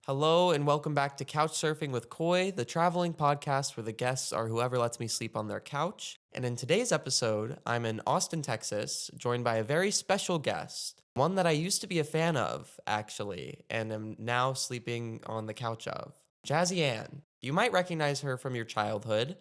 Hello and welcome back to Couch Surfing with Koi, the traveling podcast where the guests are whoever lets me sleep on their couch. And in today's episode, I'm in Austin, Texas, joined by a very special guest, one that I used to be a fan of, actually, and am now sleeping on the couch of, Jazzy Anne. You might recognize her from your childhood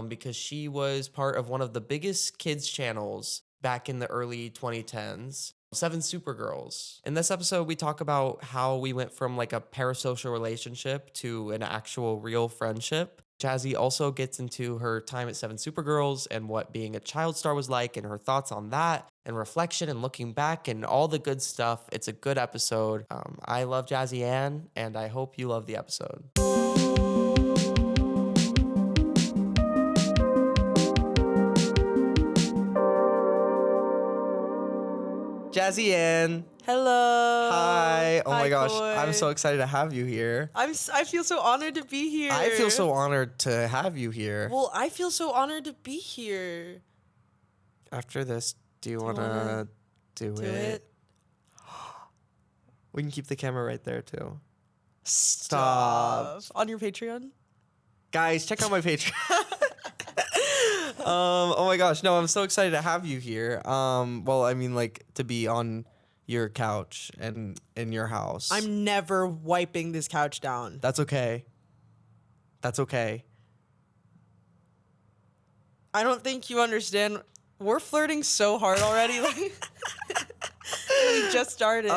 because she was part of one of the biggest kids channels back in the early 2010s. SevenSuperGirls. In this episode, we talk about how we went from like a parasocial relationship to an actual real friendship. Jazzy also gets into her time at SevenSuperGirls and what being a child star was like and her thoughts on that and reflection and looking back and all the good stuff. It's a good episode. I love Jazzy Anne and I hope you love the episode. Jazzy Anne. Hello. Hi. Oh Hi, my gosh. Koi. I'm so excited to have you here. I feel so honored to be here. I feel so honored to have you here. Well, I feel so honored to be here. After this, do you want to do it? We can keep the camera right there too. Stop. On your Patreon? Guys, check out my Patreon. Oh my gosh. No, I'm so excited to have you here. Well, I mean, like, to be on your couch and in your house. I'm never wiping this couch down. That's okay. That's okay. I don't think you understand. We're flirting so hard already. Like, we just started.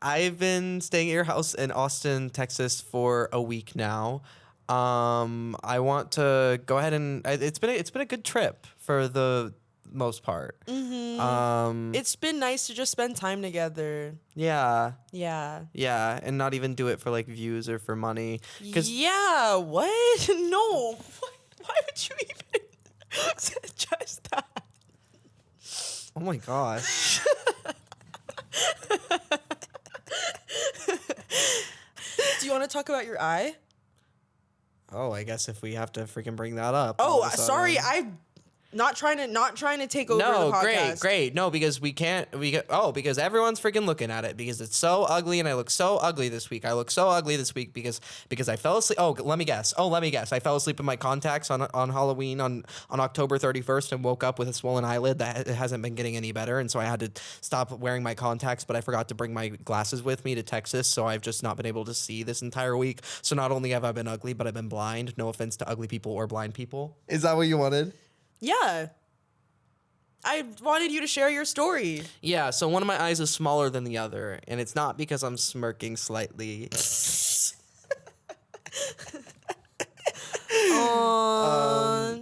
I've been staying at your house in Austin, Texas for a week now. I want to go ahead and it's been a good trip for the most part. Mm-hmm. It's been nice to just spend time together. Yeah, Yeah. and not even do it for like views or for money. Yeah. What? No. What? Why would you even suggest that? Oh my gosh. Do you want to talk about your eye? Oh, I guess if we have to freaking bring that up. Oh, sorry. I'm not trying to take over the podcast. Great. No, because because everyone's freaking looking at it because it's so ugly and I look so ugly this week. I look so ugly this week because I fell asleep. Oh, let me guess. I fell asleep in my contacts on Halloween on October 31st and woke up with a swollen eyelid that hasn't been getting any better. And so I had to stop wearing my contacts, but I forgot to bring my glasses with me to Texas. So I've just not been able to see this entire week. So not only have I been ugly, but I've been blind. No offense to ugly people or blind people. Is that what you wanted? Yeah. I wanted you to share your story. Yeah, so one of my eyes is smaller than the other, and it's not because I'm smirking slightly.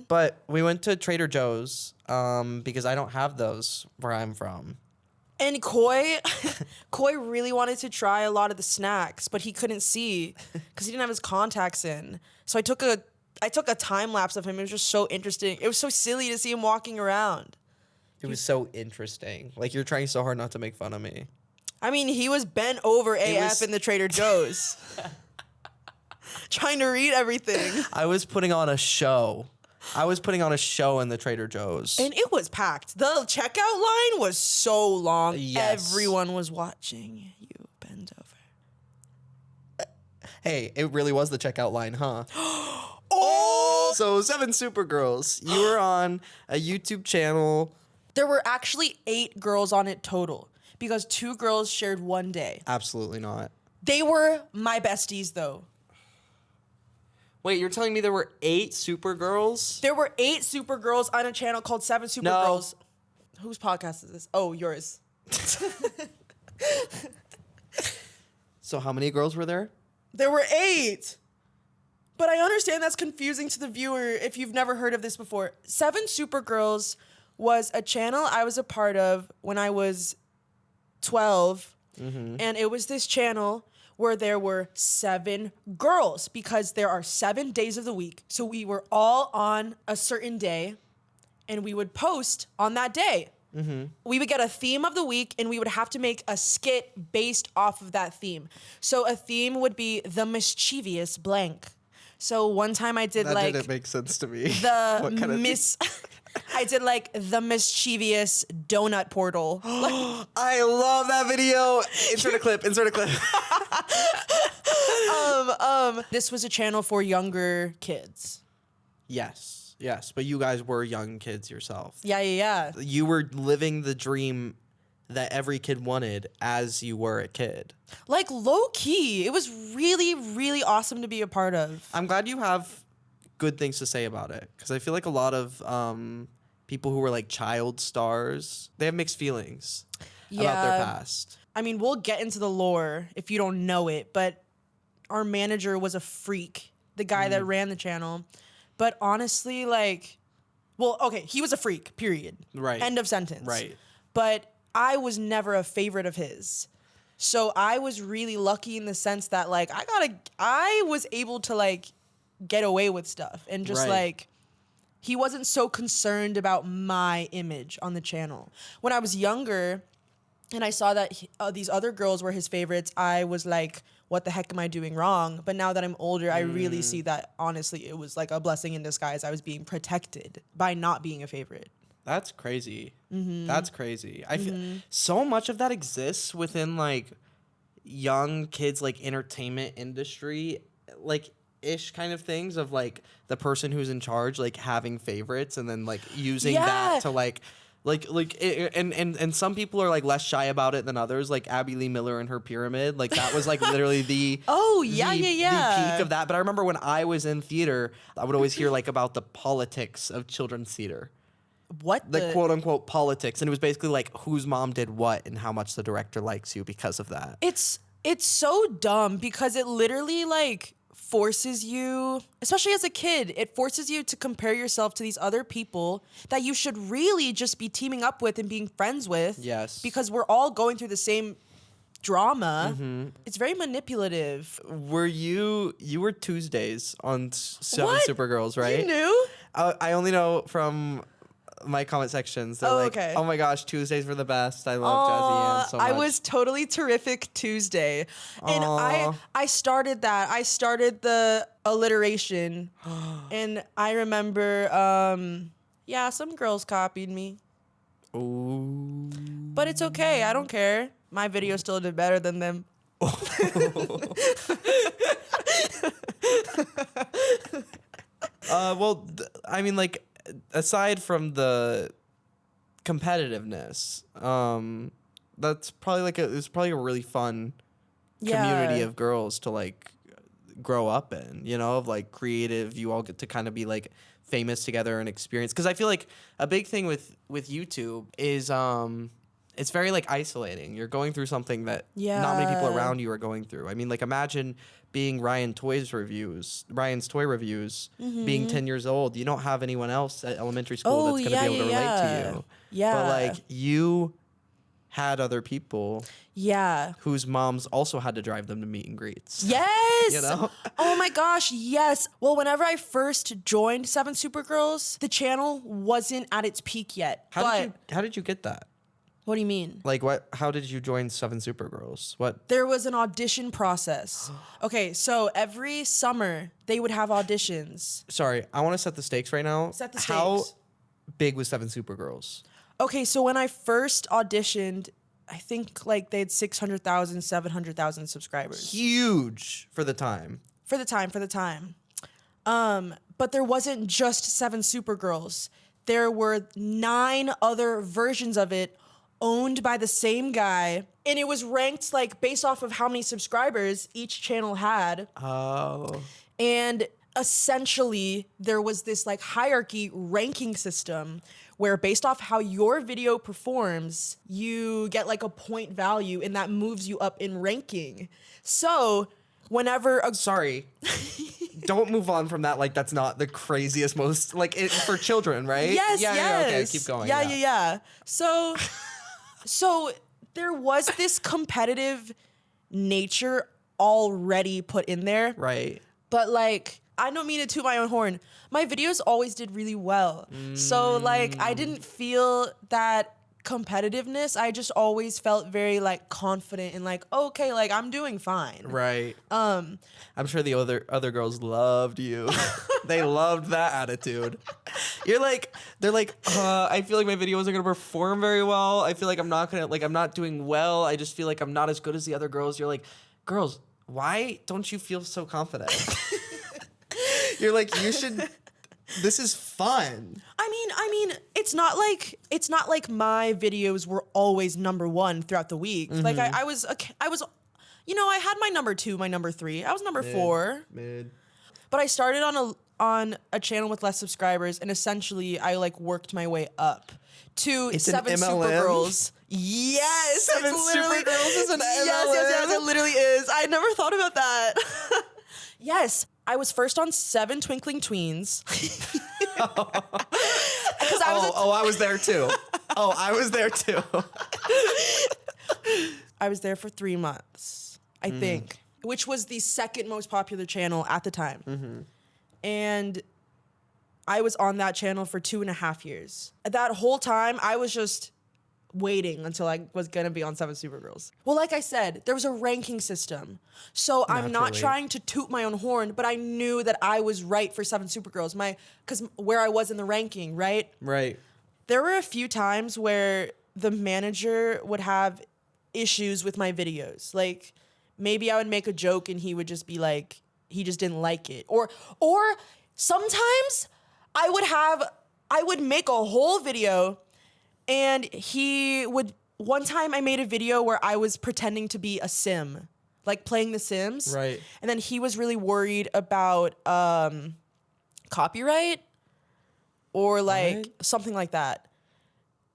But we went to Trader Joe's because I don't have those where I'm from. And Koi really wanted to try a lot of the snacks, but he couldn't see because he didn't have his contacts in. So I took a time lapse of him. It was just so interesting. It was so silly to see him walking around. It was so interesting. Like, you're trying so hard not to make fun of me. I mean, he was bent over AF in the Trader Joe's. Trying to read everything. I was putting on a show. In the Trader Joe's. And it was packed. The checkout line was so long. Yes. Everyone was watching you bend over. Hey, it really was the checkout line, huh? Oh! So, SevenSuperGirls, you were on a YouTube channel. There were actually 8 girls on it total because 2 girls shared one day. Absolutely not. They were my besties, though. Wait, you're telling me there were 8 Supergirls? There were 8 Supergirls on a channel called SevenSuperGirls. No. Whose podcast is this? Oh, yours. So how many girls were there? There were 8. But I understand that's confusing to the viewer if you've never heard of this before. SevenSuperGirls was a channel I was a part of when I was 12. Mm-hmm. And it was this channel where there were 7 girls because there are 7 days of the week. So we were all on a certain day and we would post on that day. Mm-hmm. We would get a theme of the week and we would have to make a skit based off of that theme. So a theme would be the mischievous blank. So one time I did that didn't make sense to me. I did like the mischievous donut portal. I love that video. Insert a clip. This was a channel for younger kids. Yes, but you guys were young kids yourself. Yeah. You were living the dream that every kid wanted as you were a kid. Like, low key, it was really, really awesome to be a part of. I'm glad you have good things to say about it, because I feel like a lot of people who were like child stars, they have mixed feelings about their past. I mean, we'll get into the lore if you don't know it, but our manager was a freak, the guy that ran the channel. But honestly, like, well, okay, he was a freak, period. Right. End of sentence. Right. But I was never a favorite of his. So I was really lucky in the sense that, like, I was able to, like, get away with stuff. And just, like, he wasn't so concerned about my image on the channel. When I was younger and I saw that these other girls were his favorites, I was like, what the heck am I doing wrong? But now that I'm older, I really see that, honestly, it was like a blessing in disguise. I was being protected by not being a favorite. That's crazy. That's crazy. I feel so much of that exists within like young kids, like entertainment industry, like ish kind of things of like the person who's in charge, like having favorites and then like using that to and some people are like less shy about it than others, like Abby Lee Miller and her pyramid. Like that was like literally the the peak of that. But I remember when I was in theater, I would always hear like about the politics of children's theater. What the quote unquote politics, and it was basically like whose mom did what and how much the director likes you because of that. It's so dumb because it literally like forces you, especially as a kid, it forces you to compare yourself to these other people that you should really just be teaming up with and being friends with. Yes. Because we're all going through the same drama. It's very manipulative. Were you were Tuesdays on Seven Supergirls, right? You knew? I only know from my comment sections. They're like, okay. Oh my gosh, Tuesdays were the best. I love Jazzy Anne so much. I was totally terrific Tuesday. And I started that. I started the alliteration. And I remember, some girls copied me. Ooh. But it's okay. I don't care. My video still did better than them. I mean, like, aside from the competitiveness, that's probably like it's probably a really fun community of girls to like grow up in, you know, of like creative. You all get to kind of be like famous together and experience. Because I feel like a big thing with YouTube is it's very like isolating. You're going through something that not many people around you are going through. I mean, like imagine being Ryan's toy reviews, being 10 years old. You don't have anyone else at elementary school that's going to be able to relate to you. Yeah. But like you had other people whose moms also had to drive them to meet and greets. Yes. You know? Oh my gosh, yes. Well, whenever I first joined Seven Supergirls, the channel wasn't at its peak yet. How did you get that? What do you mean? Like what? How did you join Seven Supergirls? What? There was an audition process. Okay, so every summer they would have auditions. Sorry, I want to set the stakes right now. Set the stakes. How big was Seven Supergirls? Okay, so when I first auditioned, I think like they had 600,000, 700,000 subscribers. Huge for the time. For the time. But there wasn't just Seven Supergirls. There were 9 other versions of it owned by the same guy, and it was ranked like based off of how many subscribers each channel had. Oh. And essentially there was this like hierarchy ranking system where based off how your video performs, you get like a point value and that moves you up in ranking. So whenever Sorry. Don't move on from that. Like, that's not the craziest, most, like, for children, right? Yes, yeah, yes. Yeah, okay, keep going. Yeah. So there was this competitive nature already put in there. Right. But, like, I don't mean to toot my own horn. My videos always did really well. So, like, I didn't feel that competitiveness. I just always felt very like confident and like, okay, like I'm doing fine. Right. I'm sure the other girls loved you. They loved that attitude. They're like, I feel like my videos are gonna perform very well. I feel like I'm not doing well. I just feel like I'm not as good as the other girls. You're like, girls, Why don't you feel so confident? You're like, you should. This is fun. I mean, it's not like my videos were always number one throughout the week. Like I was, you know, I had my number 2, my number 3. I was number 4. Mid. But I started on a channel with less subscribers, and essentially I like worked my way up to It's an Seven MLM? Supergirls. Yes, Seven it's literally- Supergirls is an Yes, MLM? it literally is. I never thought about that. Yes, I was first on 7 Twinkling Tweens. Because I was there too. I was there too. I was there for 3 months, I think, which was the second most popular channel at the time. And I was on that channel for 2.5 years. That whole time, I was just waiting until I was gonna be on 7Supergirls. Well, like I said, there was a ranking system. So I'm not Naturally. trying to toot my own horn, but I knew that I was right for 7Supergirls, because where I was in the ranking, right? Right. There were a few times where the manager would have issues with my videos. Like maybe I would make a joke and he would just be like, he just didn't like it. Or sometimes I would make a whole video and one time I made a video where I was pretending to be a sim, like playing The Sims. Right. And then he was really worried about copyright or like What? something like that.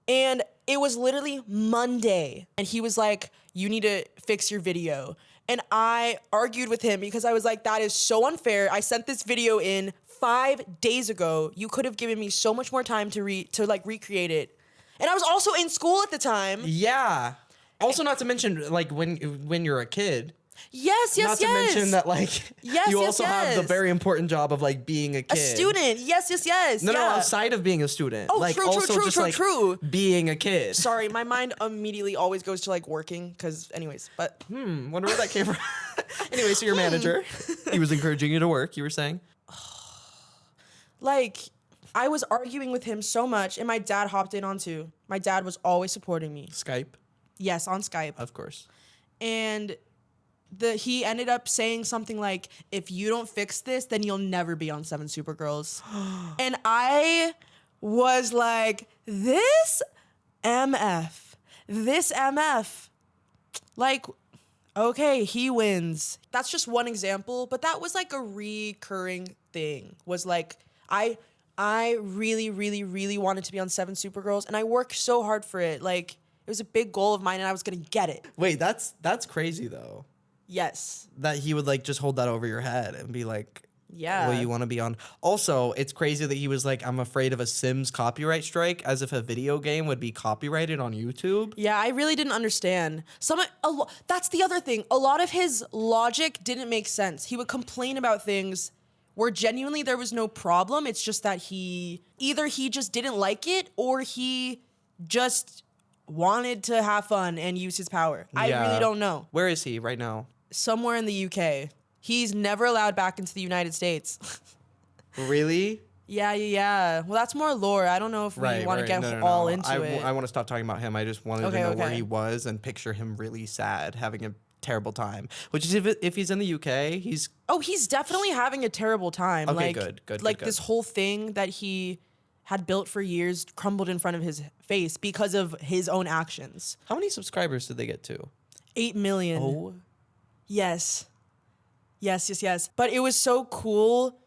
And it was literally Monday. And he was like, you need to fix your video. And I argued with him because I was like, that is so unfair. I sent this video in 5 days ago. You could have given me so much more time to recreate it. And I was also in school at the time. Yeah. Also, not to mention, like, when you're a kid. Yes. Not to mention that, like, Yes, you yes, also have the yes. very important job of, like, being a kid. A student. Yes. No, yeah. outside of being a student. Oh, like, true, also true, just, true, like, true. being a kid. Sorry, my mind immediately always goes to like working because anyways, but Wonder where that came from. Anyway, so your manager, he was encouraging you to work, you were saying? like I was arguing with him so much and my dad hopped in on too. My dad was always supporting me. Skype, Yes, on Skype. of course. And he ended up saying something like, if you don't fix this, then you'll never be on 7Supergirls. And I was like, this MF. Like, okay, he wins. That's just one example, but that was like a recurring thing. Was like, I really, really, really wanted to be on 7Supergirls, and I worked so hard for it. Like, it was a big goal of mine, and I was gonna get it. Wait, that's crazy, though. Yes. That he would, like, just hold that over your head and be like, Yeah. well, you want to be on. Also, it's crazy that he was like, I'm afraid of a Sims copyright strike, as if a video game would be copyrighted on YouTube. Yeah, I really didn't understand. That's the other thing. A lot of his logic didn't make sense. He would complain about things where genuinely there was no problem. It's just that he just didn't like it or he just wanted to have fun and use his power. I Yeah. really don't know. Where is he right now? Somewhere in the UK. He's never allowed back into the United States. Really? Yeah. Well, that's more lore. I don't know if we want to get all into it. I want to stop talking about him. I just wanted Okay, to know where okay. he was and picture him really sad, having a terrible time. Which is if he's in the UK, he's Oh, he's definitely having a terrible time. Okay, like, good, Like good. this whole thing that he had built for years crumbled in front of his face because of his own actions. How many subscribers did they get to? 8 million. Oh. Yes. But it was so cool.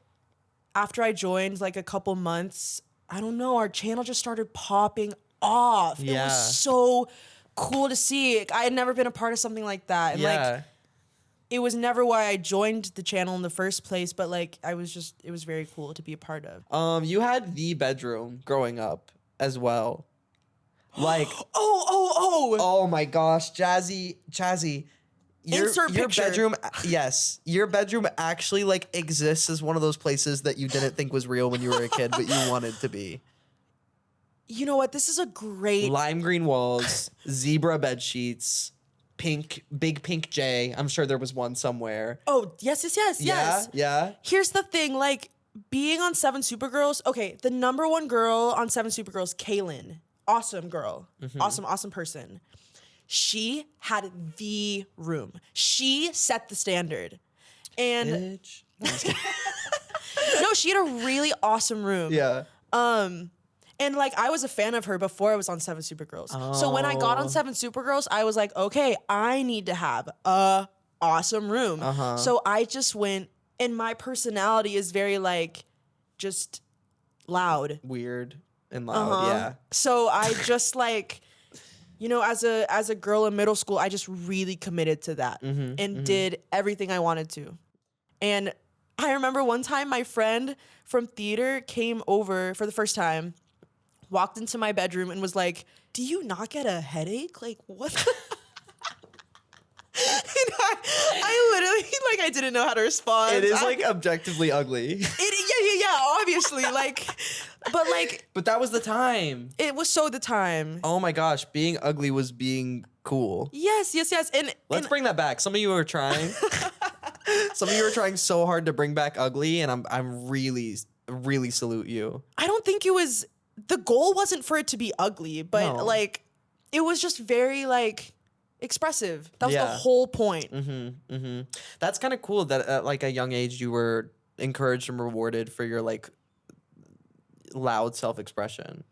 After I joined, like a couple months, I don't know, our channel just started popping off. It Yeah. was so cool to see. I had never been a part of something like that. And like, it was never why I joined the channel in the first place, but like it was very cool to be a part of. You had the bedroom growing up as well. Like Oh. oh my gosh, Jazzy. Insert your picture. bedroom, yes. Your bedroom actually like exists as one of those places that you didn't think was real when you were a kid, but you wanted to be. You know what? This is a great Lime green walls, zebra bed sheets, big pink J. I'm sure there was one somewhere. Oh, yes. Yeah. Here's the thing, like being on 7Supergirls, okay, the number one girl on 7Supergirls, Kaylin. Awesome girl. Mm-hmm. Awesome person. she had the room. She set the standard. And Bitch. No, I'm just kidding. no, she had a really awesome room. Yeah. And like I was a fan of her before I was on Seven Supergirls. So when I got on Seven Supergirls, I was like, okay, I need to have a awesome room. So I just went, and my personality is very like just loud. Weird and loud. Yeah. So I just like, you know, as a girl in middle school, I just really committed to that and did everything I wanted to. And I remember one time my friend from theater came over for the first time, walked into my bedroom and was like, "Do you not get a headache? Like, what?" And I literally, like, I didn't know how to respond. It is like objectively ugly. Yeah, obviously. But that was the time. It was so the time. Oh my gosh, being ugly was being cool. Yes. Let's bring that back. Some of you were trying. Some of you were trying so hard to bring back ugly, and I'm really salute you. I don't think it was, the goal wasn't for it to be ugly, but No. like, it was just very like expressive. That was the whole point. That's kind of cool that at like a young age you were encouraged and rewarded for your like loud self-expression.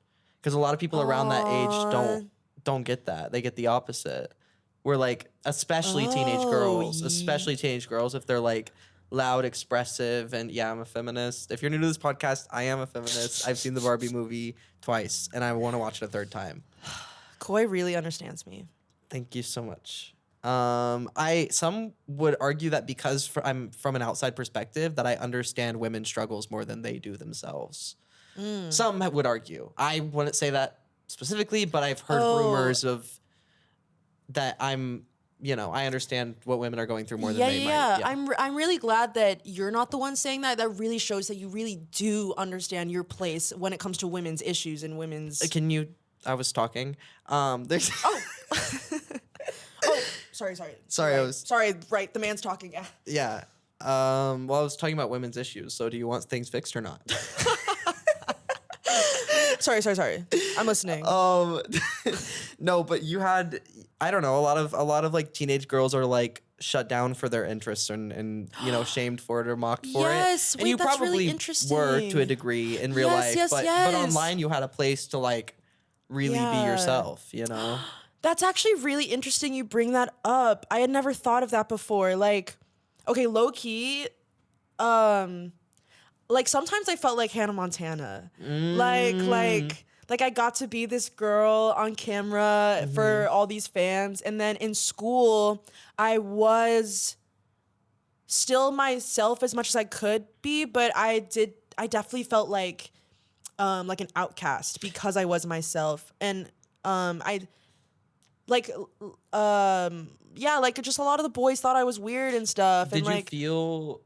Because a lot of people around that age don't get that. They get the opposite. Where like especially teenage girls, if they're like loud, expressive, and yeah, I'm a feminist. If you're new to this podcast, I am a feminist. I've seen the Barbie movie twice, and I want to watch it a third time. Koi really understands me. Thank you so much. Some would argue that because I'm from an outside perspective, that I understand women's struggles more than they do themselves. Some would argue. I wouldn't say that specifically, but I've heard rumors of that I understand what women are going through more than they might. Yeah. I'm really glad that you're not the one saying that. That really shows that you really do understand your place when it comes to women's issues and women's. I was talking. There's. Sorry. Sorry, Right, the man's talking. Yeah. Yeah. Well, I was talking about women's issues. So, do you want things fixed or not? Sorry. I'm listening. No, but you had, I don't know, a lot of like teenage girls are like shut down for their interests and shamed for it or mocked for it. Yes, And you that's probably really interesting. were to a degree in real life, but online you had a place to like really be yourself, you know? That's actually really interesting you bring that up. I had never thought of that before. Like, okay, low key, like sometimes I felt like Hannah Montana. Like I got to be this girl on camera for all these fans. And then in school, I was still myself as much as I could be, but I definitely felt like an outcast because I was myself. And just a lot of the boys thought I was weird and stuff. Did and you feel,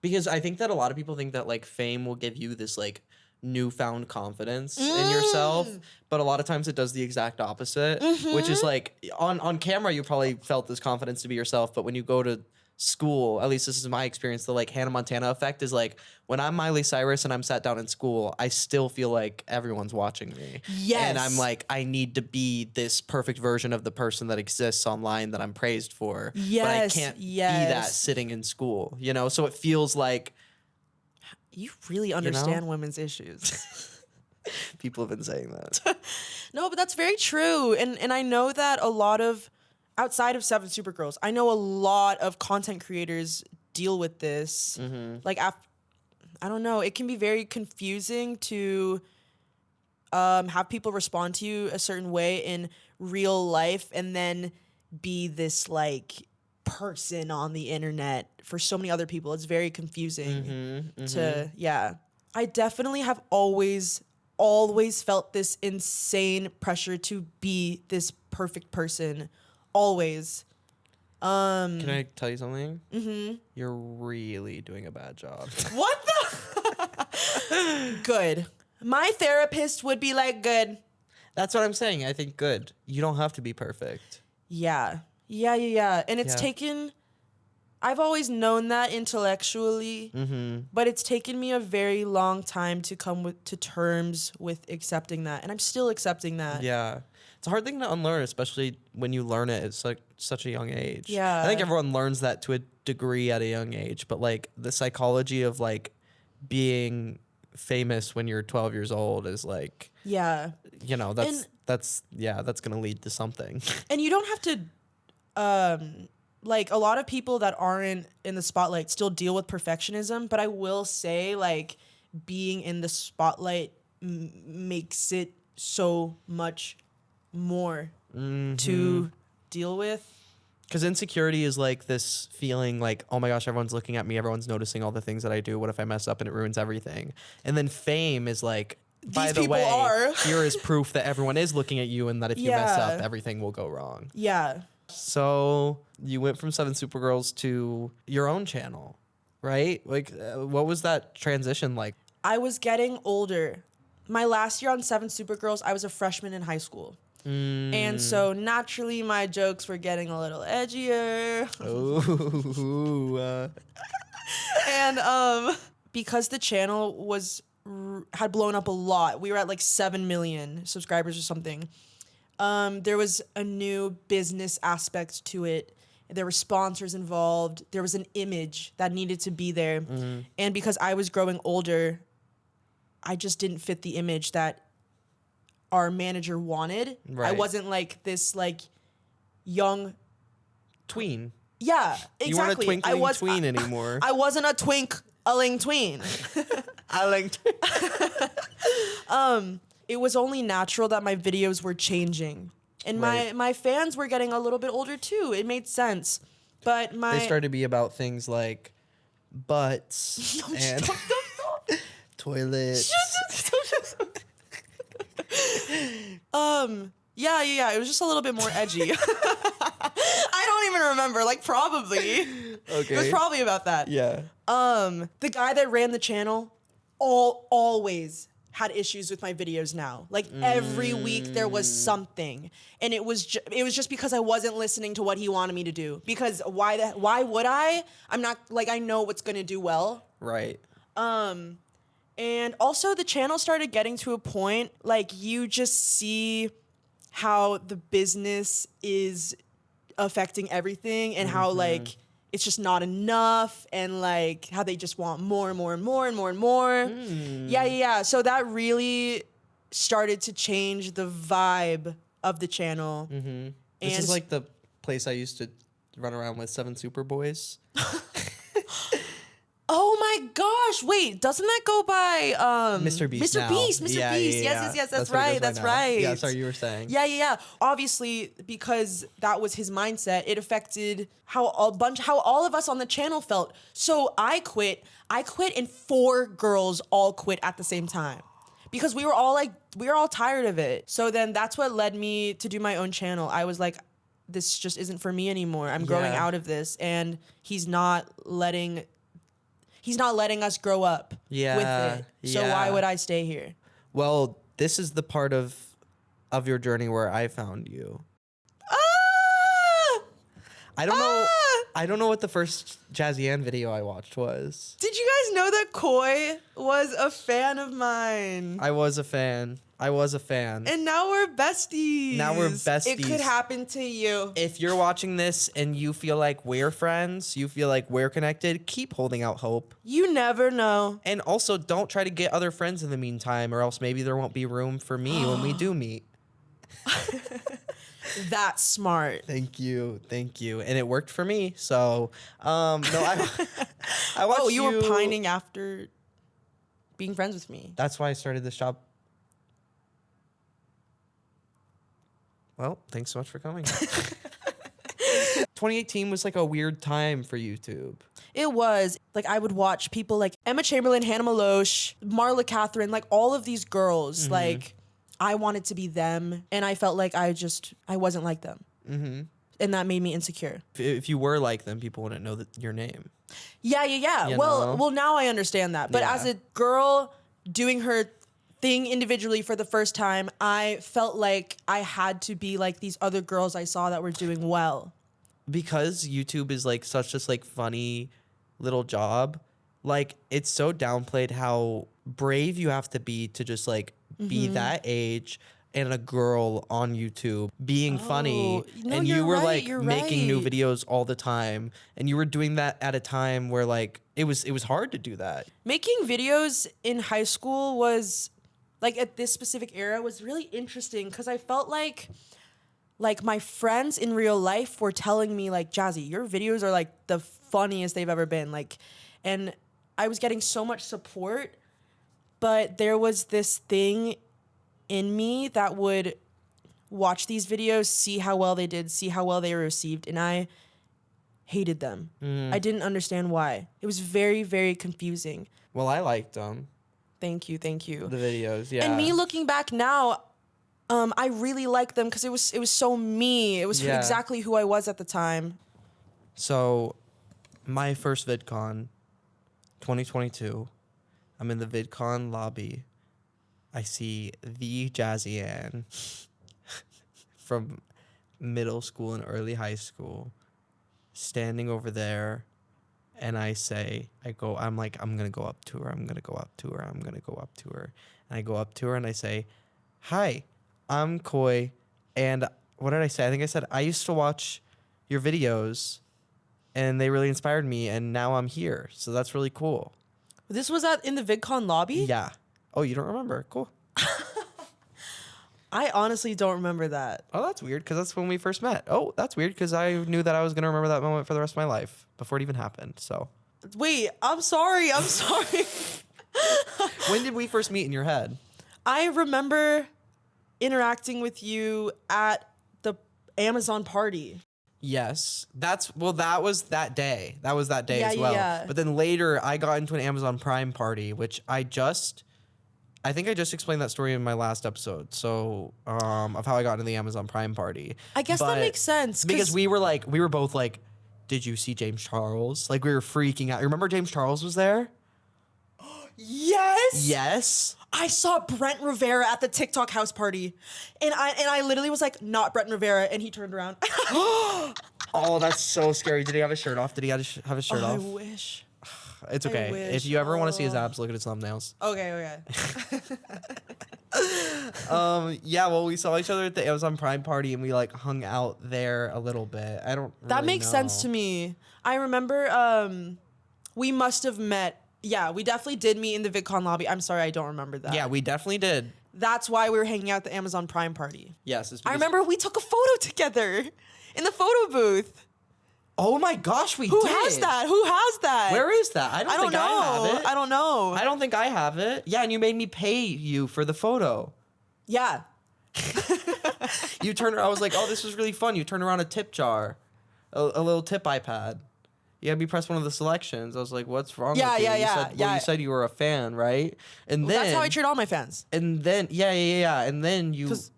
because I think that a lot of people think that like fame will give you this like newfound confidence in yourself, but a lot of times it does the exact opposite, which is like on camera you probably felt this confidence to be yourself, but when you go to school, at least this is my experience, the like Hannah Montana effect is like when I'm Miley Cyrus and I'm sat down in school, I still feel like everyone's watching me. Yes. And I'm like, I need to be this perfect version of the person that exists online that I'm praised for. Yes. But I can't be that sitting in school, you know? So it feels like you really understand women's issues. People have been saying that. No, but that's very true. And I know that a lot of, outside of Seven Supergirls, I know a lot of content creators deal with this. Like, I don't know, it can be very confusing to have people respond to you a certain way in real life and then be this like person on the internet for so many other people. It's very confusing I definitely have always felt this insane pressure to be this perfect person. Always. Can I tell you something? You're really doing a bad job. What the? Good. My therapist would be like, good. That's what I'm saying. I think good. You don't have to be perfect. Yeah. And it's taken, I've always known that intellectually, but it's taken me a very long time to come to terms with accepting that. And I'm still accepting that. Yeah. It's a hard thing to unlearn, especially when you learn it at such a young age. Yeah. I think everyone learns that to a degree at a young age, but like the psychology of like being famous when you're 12 years old is like, Yeah. you know, that's going to lead to something. And you don't have to, like a lot of people that aren't in the spotlight still deal with perfectionism, but I will say like being in the spotlight makes it so much more to deal with. Because insecurity is like this feeling like, oh my gosh, everyone's looking at me. Everyone's noticing all the things that I do. What if I mess up and it ruins everything? And then fame is like, by the way, here is proof that everyone is looking at you and that if you mess up, everything will go wrong. Yeah. So you went from Seven Supergirls to your own channel, right? Like, what was that transition like? I was getting older. My last year on Seven Supergirls, I was a freshman in high school. And so naturally my jokes were getting a little edgier. And because the channel had blown up a lot, we were at like 7 million subscribers or something. There was a new business aspect to it. There were sponsors involved. There was an image that needed to be there. And because I was growing older, I just didn't fit the image that our manager wanted. Right. I wasn't like this like young tween. Yeah, exactly. You weren't a twinkling tween anymore. I wasn't a twinkling tween. It was only natural that my videos were changing. And my fans were getting a little bit older too. It made sense. But they started to be about things like butts and toilets. Yeah. It was just a little bit more edgy. I don't even remember. Like probably. Okay. It was probably about that. Yeah. The guy that ran the channel always had issues with my videos now. Like every week there was something. And it was just because I wasn't listening to what he wanted me to do. Because why would I? I'm not like I know what's going to do well. Right. And also the channel started getting to a point like you just see how the business is affecting everything and how like it's just not enough and like how they just want more and more and more and more and more. Yeah. So that really started to change the vibe of the channel. This is like the place I used to run around with 7 Super Boys. Oh my gosh! Wait, doesn't that go by Mr. Beast? Mr. Beast. Yeah. Yes. That's right. That's right. Yeah. Sorry, you were saying. Yeah. Obviously, because that was his mindset, it affected how all of us on the channel felt. So I quit, and 4 girls all quit at the same time because we were all tired of it. So then that's what led me to do my own channel. I was like, this just isn't for me anymore. I'm growing out of this, and he's not letting us grow up with it. So why would I stay here? Well, this is the part of your journey where I found you. I don't know what the first Jazzy Anne video I watched was. Did you guys know that Koi was a fan of mine? I was a fan. And now we're besties. It could happen to you. If you're watching this and you feel like we're friends, you feel like we're connected, keep holding out hope. You never know. And also don't try to get other friends in the meantime, or else maybe there won't be room for me when we do meet. That's smart. Thank you. And it worked for me. So, no, I watched you were pining after being friends with me. That's why I started this job. Well, thanks so much for coming. 2018 was like a weird time for YouTube. It was. Like, I would watch people like Emma Chamberlain, Hannah Maloche, Marla Catherine, like all of these girls. Like, I wanted to be them, and I felt like I wasn't like them. And that made me insecure. If you were like them, people wouldn't know your name. Yeah. Well, now I understand that. But as a girl doing her thing individually for the first time, I felt like I had to be like these other girls I saw that were doing well. Because YouTube is like such this like funny little job, like it's so downplayed how brave you have to be to just like be that age, and a girl on YouTube being funny, no, and you're you were right, like you're making new right. videos all the time, and you were doing that at a time where like it was hard to do that. Making videos in high school was like at this specific era was really interesting because I felt like my friends in real life were telling me like, Jazzy, your videos are like the funniest they've ever been. Like, and I was getting so much support, but there was this thing in me that would watch these videos, see how well they did, see how well they were received, and I hated them. I didn't understand why. It was very, very confusing. Well, I liked them, Thank you, thank you. the videos. Yeah. And me looking back now, I really like them because it was so me. It was Yeah. exactly who I was at the time. So, my first VidCon, 2022. I'm in the VidCon lobby. I see the Jazzy Anne from middle school and early high school standing over there, and I'm like, I'm gonna go up to her. I'm gonna go up to her. I'm gonna go up to her. And I go up to her and I say, "Hi, I'm Koi." And what did I say? I think I said, I used to watch your videos and they really inspired me, and now I'm here. So that's really cool. This was in the VidCon lobby? Yeah. Oh, you don't remember? Cool. I honestly don't remember that. Oh, that's weird because that's when we first met. Oh, that's weird because I knew that I was going to remember that moment for the rest of my life before it even happened. So Wait, I'm sorry. I'm sorry. when did we first meet in your head? I remember interacting with you at the Amazon party. Yes. That was that day. That was that day Yeah, as well. yeah. But then later I got into an Amazon Prime party, which I think I just explained that story in my last episode. So, of how I got into the Amazon Prime party. I guess that But- makes sense. Because we were both like, did you see James Charles? Like we were freaking out. Remember James Charles was there? Yes. Yes. I saw Brent Rivera at the TikTok house party, and I literally was like, not Brent Rivera, and he turned around. Oh, that's so scary. Did he have his shirt off? Did he have his shirt I off? wish. It's okay. wish. If you ever want to see his abs, look at his thumbnails. Okay. Yeah, well, we saw each other at the Amazon Prime party and we like hung out there a little bit. I don't That really makes sense know. to me. I remember we must have met. Yeah, we definitely did meet in the VidCon lobby. I'm sorry, I don't remember that. Yeah, we definitely did. That's why we were hanging out at the Amazon Prime party. Yes. I remember we took a photo together in the photo booth. Oh my gosh, we Who did. has that? Who has that? Where is that? I don't think know. I have it. I don't know. I don't think I have it. Yeah, and you made me pay you for the photo. Yeah. You turned. I was like, oh, this was really fun. You turned around a tip jar, a little tip iPad. You had me press one of the selections. I was like, what's wrong Yeah, with you? yeah, You yeah, said, yeah. you said you were a fan, right? And Well, then that's how I treat all my fans. And then yeah. And then you 'Cause-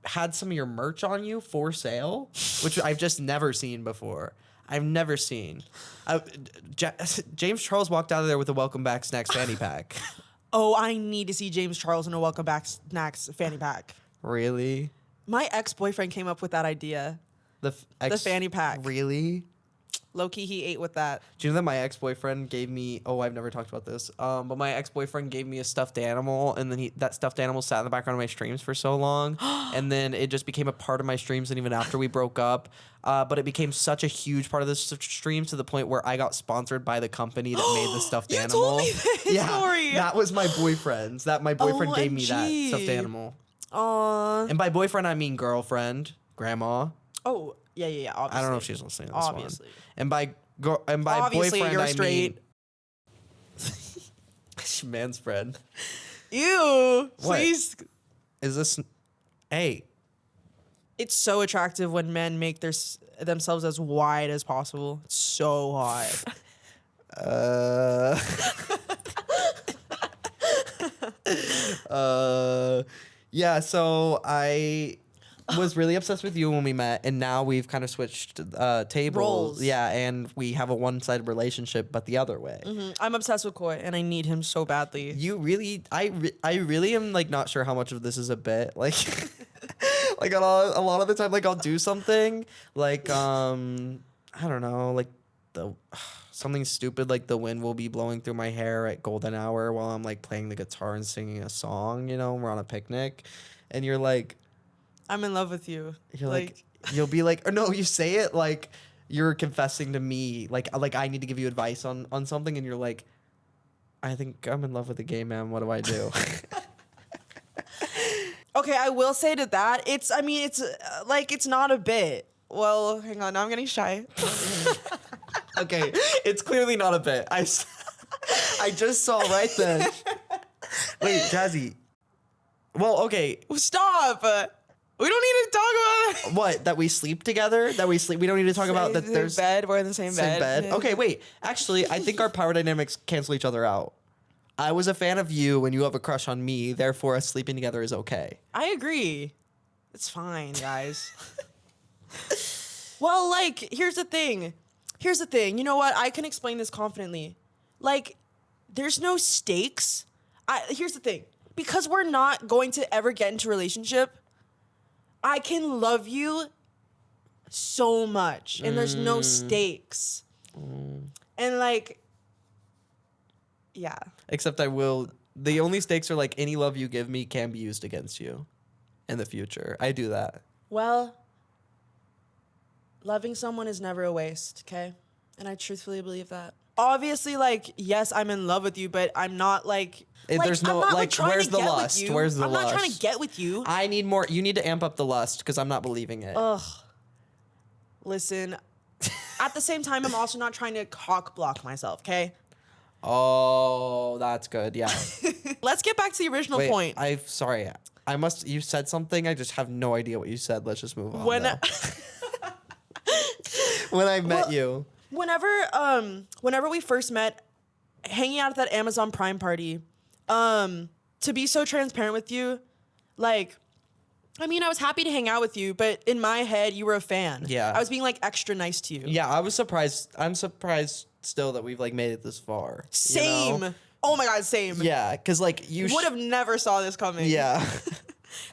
had some of your merch on you for sale, which I've just never seen before. I've never seen. James Charles walked out of there with a Welcome Back Snacks fanny pack. Oh, I need to see James Charles in a Welcome Back Snacks fanny pack. Really? My ex-boyfriend came up with that idea. The fanny pack. Really? Low-key, he ate with that. Do you know that my ex-boyfriend gave me? Oh, I've never talked about this. But my ex-boyfriend gave me a stuffed animal, and then that stuffed animal sat in the background of my streams for so long, and then it just became a part of my streams. And even after we broke up, but it became such a huge part of the stream to the point where I got sponsored by the company that made the stuffed You animal. told me this story. That was my boyfriend's. That my boyfriend gave me that OMG. stuffed animal. Aww. And by boyfriend, I mean girlfriend, grandma. Oh, yeah. Obviously. I don't know if she's listening to this Obviously. one. And by Obviously, boyfriend, you're I straight. mean man spread. Ew. What? Please. Is this? Hey, It's so attractive when men make themselves as wide as possible. It's so hot. Yeah. So I was really obsessed with you when we met, and now we've kind of switched tables. Roles. Yeah, and we have a one-sided relationship, but the other way. I'm obsessed with Koi, and I need him so badly. You really, I really am like not sure how much of this is a bit. Like, like a lot of the time, like I'll do something like I don't know, like something stupid like the wind will be blowing through my hair at golden hour while I'm like playing the guitar and singing a song. You know, we're on a picnic. and you're like, I'm in love with you. you're like you'll be like, or no, you say it like you're confessing to me, like I need to give you advice on something, and you're like, I think I'm in love with a gay man. What do I do? Okay, I will say to that, it's not a bit. Well, hang on, now I'm getting shy. Okay, it's clearly not a bit. I just saw right then. Wait, Jazzy. Well, okay. Stop. We don't need to talk about it. What? That we sleep together? That we sleep? We don't need to talk about that. There's bed. We're in the same bed. Okay, wait. Actually, I think our power dynamics cancel each other out. I was a fan of you when you have a crush on me. Therefore, us sleeping together is okay. I agree. It's fine, guys. Well, like, here's the thing. You know what? I can explain this confidently. Like, there's no stakes. Here's the thing. Because we're not going to ever get into a relationship, I can love you so much. And there's no stakes. And, like, yeah. Except the only stakes are like any love you give me can be used against you in the future. I do that. Well, loving someone is never a waste, okay? And I truthfully believe that. Obviously, like, yes, I'm in love with you, but I'm not like there's no, I'm not, like, trying where's to the get with lust? you. Where's the I'm lust? not trying to get with you. I need more. You need to amp up the lust because I'm not believing it. Ugh. Listen, at the same time, I'm also not trying to cock block myself, okay? Oh, that's good. Yeah. Let's get back to the original Wait, point. Sorry. You said something. I just have no idea what you said. Let's just move on. When I met you. Whenever we first met, hanging out at that Amazon Prime party, to be so transparent with you, like, I mean, I was happy to hang out with you, but in my head, you were a fan. Yeah. I was being, like, extra nice to you. Yeah, I was surprised. I'm surprised still that we've, like, made it this far. Same. You know? Oh my God, same. Yeah, because, like, you would have never saw this coming. Yeah.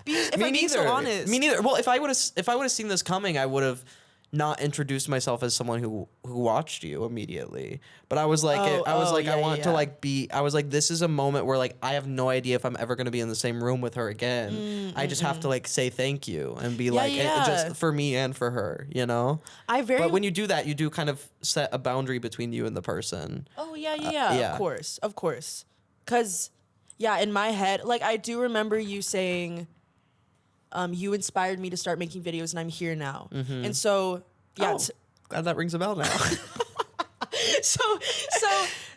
If I'm being so honest. Me neither. Well, if I would have seen this coming, I would have not introduced myself as someone who watched you immediately. But I was like, I want to like be. I was like, this is a moment where like I have no idea if I'm ever going to be in the same room with her again. I just have to like say thank you and be just for me and for her, you know. But when you do that, you do kind of set a boundary between you and the person. Oh yeah. Of course. Cause yeah, in my head, like I do remember you saying, you inspired me to start making videos, and I'm here now. And so, yeah. Glad that rings a bell now.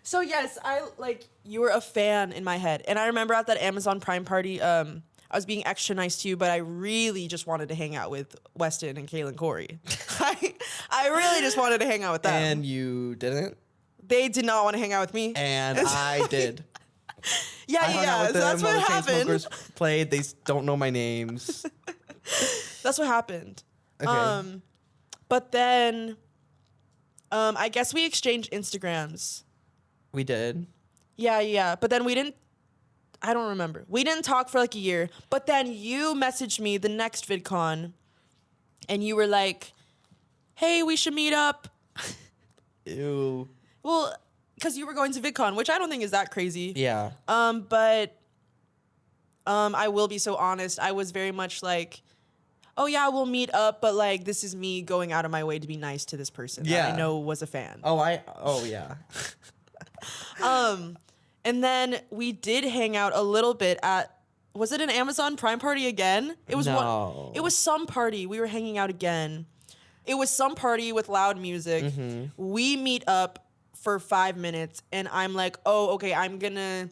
So yes, I like you were a fan in my head, and I remember at that Amazon Prime party, I was being extra nice to you, but I really just wanted to hang out with Weston and Kaylin Corey. I really just wanted to hang out with them. And you didn't? They did not want to hang out with me. And I did. Yeah. So that's what happened. Chainsmokers played. They don't know my names. That's what happened. Okay. But then, I guess we exchanged Instagrams. We did. Yeah. But then we didn't. I don't remember. We didn't talk for like a year. But then you messaged me the next VidCon, and you were like, "Hey, we should meet up." Ew. Well, because you were going to VidCon, which I don't think is that crazy. Yeah. But I will be so honest. I was very much like, oh yeah, we'll meet up, but like this is me going out of my way to be nice to this person that I know was a fan. Oh yeah. And then we did hang out a little bit at, was it an Amazon Prime party again? It was No. It was some party. We were hanging out again. It was some party with loud music. We meet up for 5 minutes, and I'm like, oh, okay, I'm gonna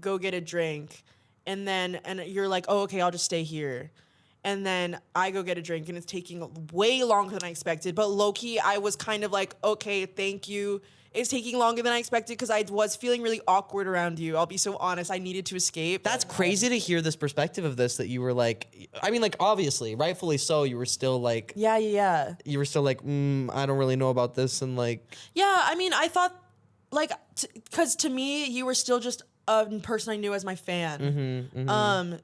go get a drink. And you're like, oh, okay, I'll just stay here. And then I go get a drink, and it's taking way longer than I expected. But low-key, I was kind of like, okay, thank you. It's taking longer than I expected because I was feeling really awkward around you. I'll be so honest. I needed to escape. That's crazy to hear this perspective of this, that you were like, I mean, like, obviously, rightfully so, you were still like... Yeah. You were still like, I don't really know about this, and like... Yeah, I mean, I thought, like, because to me, you were still just a person I knew as my fan.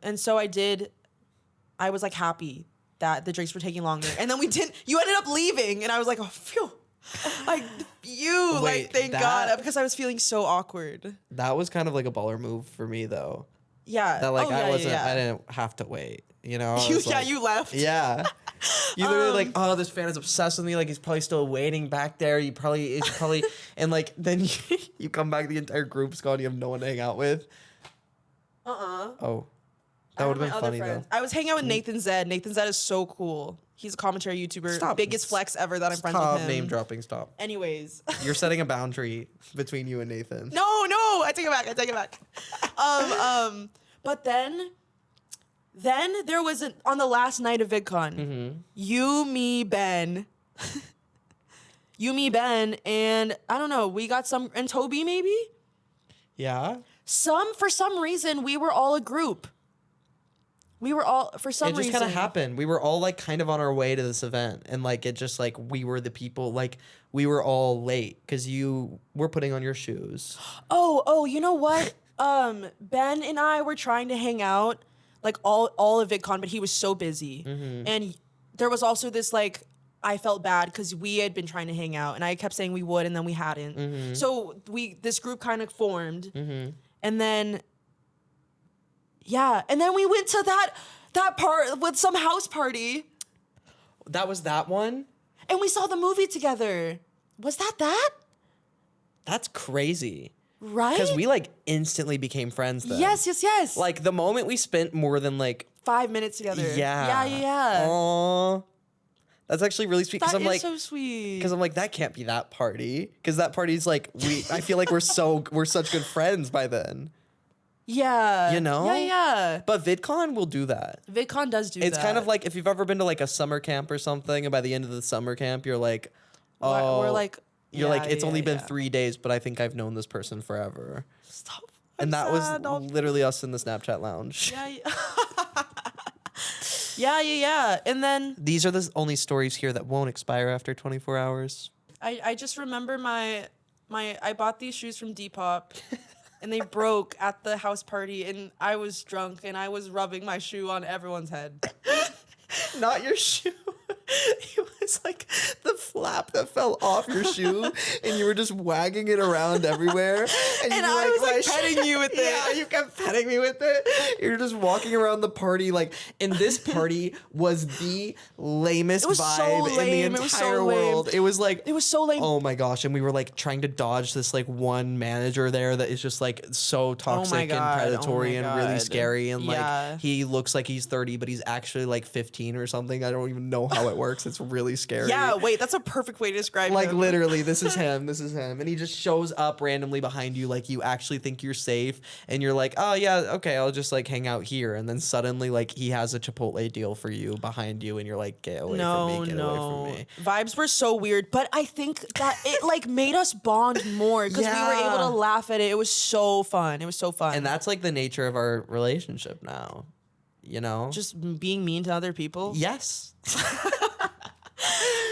And so I was, like, happy that the drinks were taking longer. And then you ended up leaving, and I was like, oh, phew. Like, thank God, because I was feeling so awkward. That was kind of like a baller move for me, though. Yeah. That, like, I I didn't have to wait. You know, I You, was like, you left. yeah. You literally like, oh, this fan is obsessed with me. Like, he's probably still waiting back there. He's probably, and like, then you come back, the entire group's gone. You have no one to hang out with. Oh, that would have been funny though. I was hanging out with Nathan Zed. Nathan Zed is so cool. He's a commentary YouTuber. Stop. Biggest flex ever that I'm friends with Stop him. name dropping. Stop. Anyways. You're setting a boundary between you and Nathan. No, I take it back. But then there was on the last night of VidCon, you, me, Ben, and I don't know, we got some, and Toby maybe? Yeah. For some reason, we were all a group. For some reason. It just kind of happened. We were all like kind of on our way to this event, and like it just like we were the people, like we were all late because you were putting on your shoes. Oh, you know what? Ben and I were trying to hang out like all of VidCon, but he was so busy. And there was also this like, I felt bad because we had been trying to hang out and I kept saying we would and then we hadn't. So this group kind of formed. And then, and then we went to that part with some house party. That was that one? And we saw the movie together. Was that? That's crazy. Right? Because we like instantly became friends then. Yes. Like the moment we spent more than like 5 minutes together. Yeah. Yeah. Aww. That's actually really sweet. That I'm is like, so sweet. Because I'm like, that can't be that party. Because that party's like, I feel like we're such good friends by then. Yeah. You know? Yeah. But VidCon will do that. VidCon does do that. It's kind of like if you've ever been to like a summer camp or something, and by the end of the summer camp, you're like, oh, we're like, it's only been 3 days, but I think I've known this person forever. Stop. And that was literally us in the Snapchat lounge. Yeah. And then These are the only stories here that won't expire after 24 hours. I just remember I bought these shoes from Depop and they broke at the house party and I was drunk and I was rubbing my shoe on everyone's head. Not your shoe. It was like the flap that fell off your shoe, and you were just wagging it around everywhere. And I was like petting you with it. Yeah, you kept petting me with it. You're just walking around the party like, and this party was the lamest vibe in the entire world. It was like, it was so lame. Oh my gosh! And we were like trying to dodge this like one manager there that is just like so toxic and predatory and really scary, and like he looks like he's 30, but he's actually like 15 or something. I don't even know how it works. It's really scary. Yeah, wait, that's a perfect way to describe him. Like literally, this is him. And he just shows up randomly behind you, like you actually think you're safe, and you're like, oh yeah, okay, I'll just like hang out here, and then suddenly like he has a Chipotle deal for you behind you, and you're like, get away from me, get away from me. Vibes were so weird, but I think that it like made us bond more because we were able to laugh at it. It was so fun. And that's like the nature of our relationship now. You know, just being mean to other people. Yes.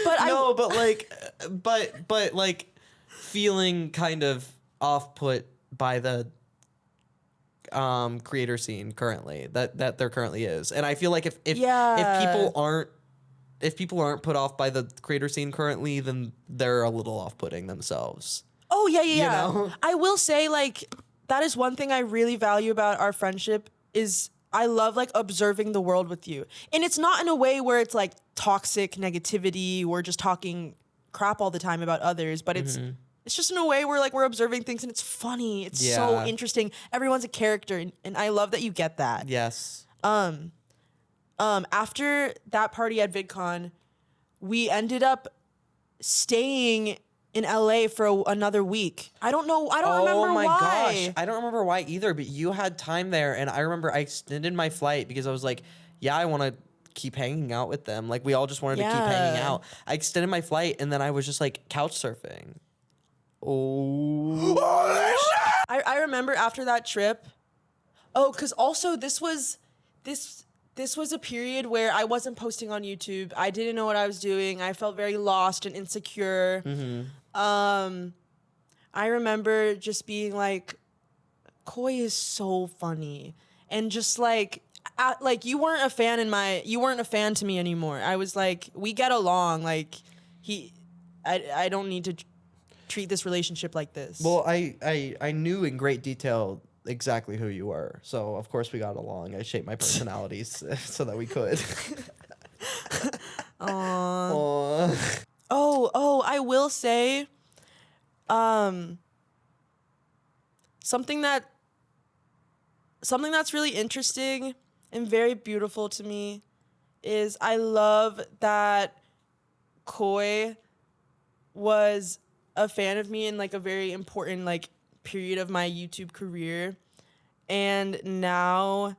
But but like feeling kind of off put by the creator scene currently that there currently is. And I feel like if people aren't put off by the creator scene currently, then they're a little off-putting themselves. Oh yeah. You know? I will say like that is one thing I really value about our friendship is I love like observing the world with you. And it's not in a way where it's like toxic negativity. We're just talking crap all the time about others, but it's just in a way where like we're observing things and it's funny. It's so interesting. Everyone's a character and I love that you get that. Yes. After that party at VidCon, we ended up staying in LA for another week. I don't remember why. Oh my gosh. I don't remember why either, but you had time there, and I remember I extended my flight because I was like, yeah, I want to keep hanging out with them. Like we all just wanted to keep hanging out. I extended my flight and then I was just like couch surfing. Oh. I remember after that trip. Oh, because also this was a period where I wasn't posting on YouTube. I didn't know what I was doing. I felt very lost and insecure. I remember just being like, Koi is so funny. And just like you weren't a fan to me anymore. I was like, we get along. Like I don't need to treat this relationship like this. Well, I knew in great detail exactly who you were. So of course we got along. I shaped my personalities so that we could. Aww. I will say, something that's really interesting and very beautiful to me is I love that Koi was a fan of me in like a very important like period of my YouTube career. And now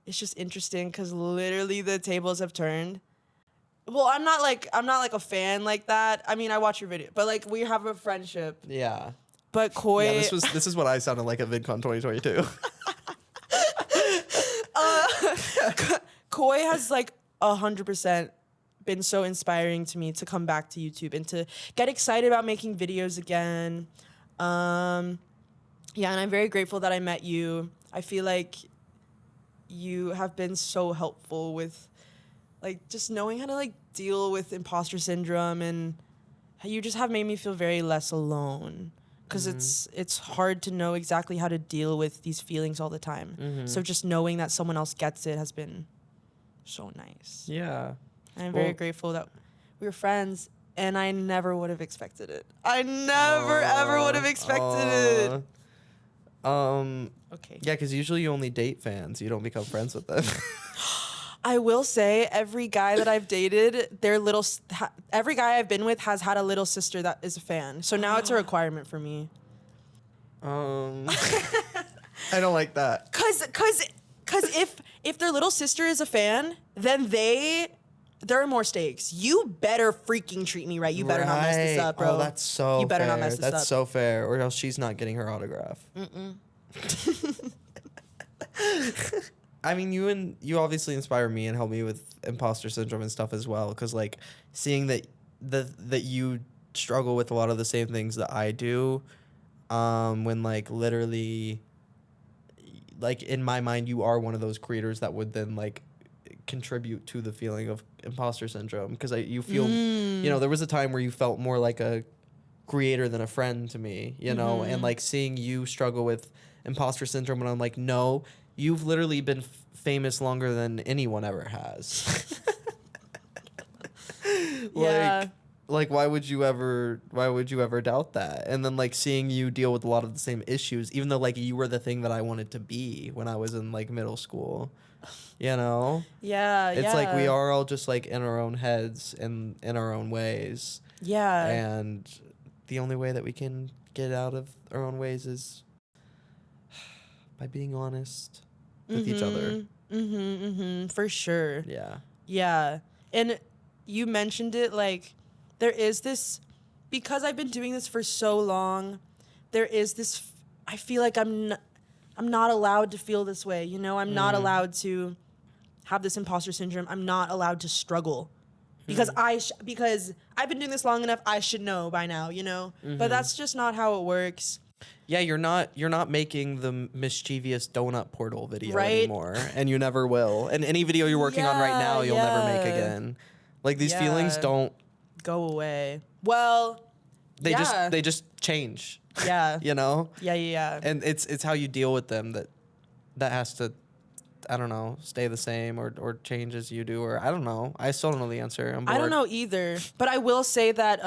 it's just interesting because literally the tables have turned. Well, I'm not like a fan like that. I mean, I watch your video, but like we have a friendship. Yeah. But Koi, Yeah, this is what I sounded like at VidCon 2022. Koi has like 100% been so inspiring to me to come back to YouTube and to get excited about making videos again. Yeah, and I'm very grateful that I met you. I feel like you have been so helpful with like just knowing how to like deal with imposter syndrome, and you just have made me feel very less alone because it's hard to know exactly how to deal with these feelings all the time. So just knowing that someone else gets it has been so nice. Yeah. And I'm very grateful that we were friends, and I never would have expected it. I never ever would have expected it. Okay. Yeah, because usually you only date fans. You don't become friends with them. I will say every guy that I've dated, every guy I've been with has had a little sister that is a fan. So now it's a requirement for me. I don't like that. Cause if their little sister is a fan, then there are more stakes. You better freaking treat me right. You better not mess this up, bro. Oh, that's so You better fair. not mess this up. That's so fair, or else she's not getting her autograph. I mean, you obviously inspire me and help me with imposter syndrome and stuff as well. Because like seeing that you struggle with a lot of the same things that I do, when like literally, like in my mind, you are one of those creators that would then like contribute to the feeling of imposter syndrome. Because you feel, you know, there was a time where you felt more like a creator than a friend to me, you know, and like seeing you struggle with imposter syndrome, and I'm like, no. You've literally been famous longer than anyone ever has. Yeah. Like why would you ever doubt that? And then like seeing you deal with a lot of the same issues, even though like you were the thing that I wanted to be when I was in like middle school. You know? Yeah. It's like we are all just like in our own heads and in our own ways. Yeah. And the only way that we can get out of our own ways is by being honest with each other. For sure. Yeah. Yeah. And you mentioned it, like, there is this, because I've been doing this for so long, there is this, I feel like I'm not allowed to feel this way, you know? I'm not allowed to have this imposter syndrome. I'm not allowed to struggle. Because because I've been doing this long enough, I should know by now, you know? But that's just not how it works. Yeah, you're not making the mischievous donut portal video Right? anymore, and you never will. And any video you're working on right now, you'll never make again. Like these feelings don't go away. Well, they just change. Yeah. You know? Yeah. And it's how you deal with them that has to, I don't know, stay the same or change as you do, or I don't know. I still don't know the answer. I'm bored. I don't know either. But I will say that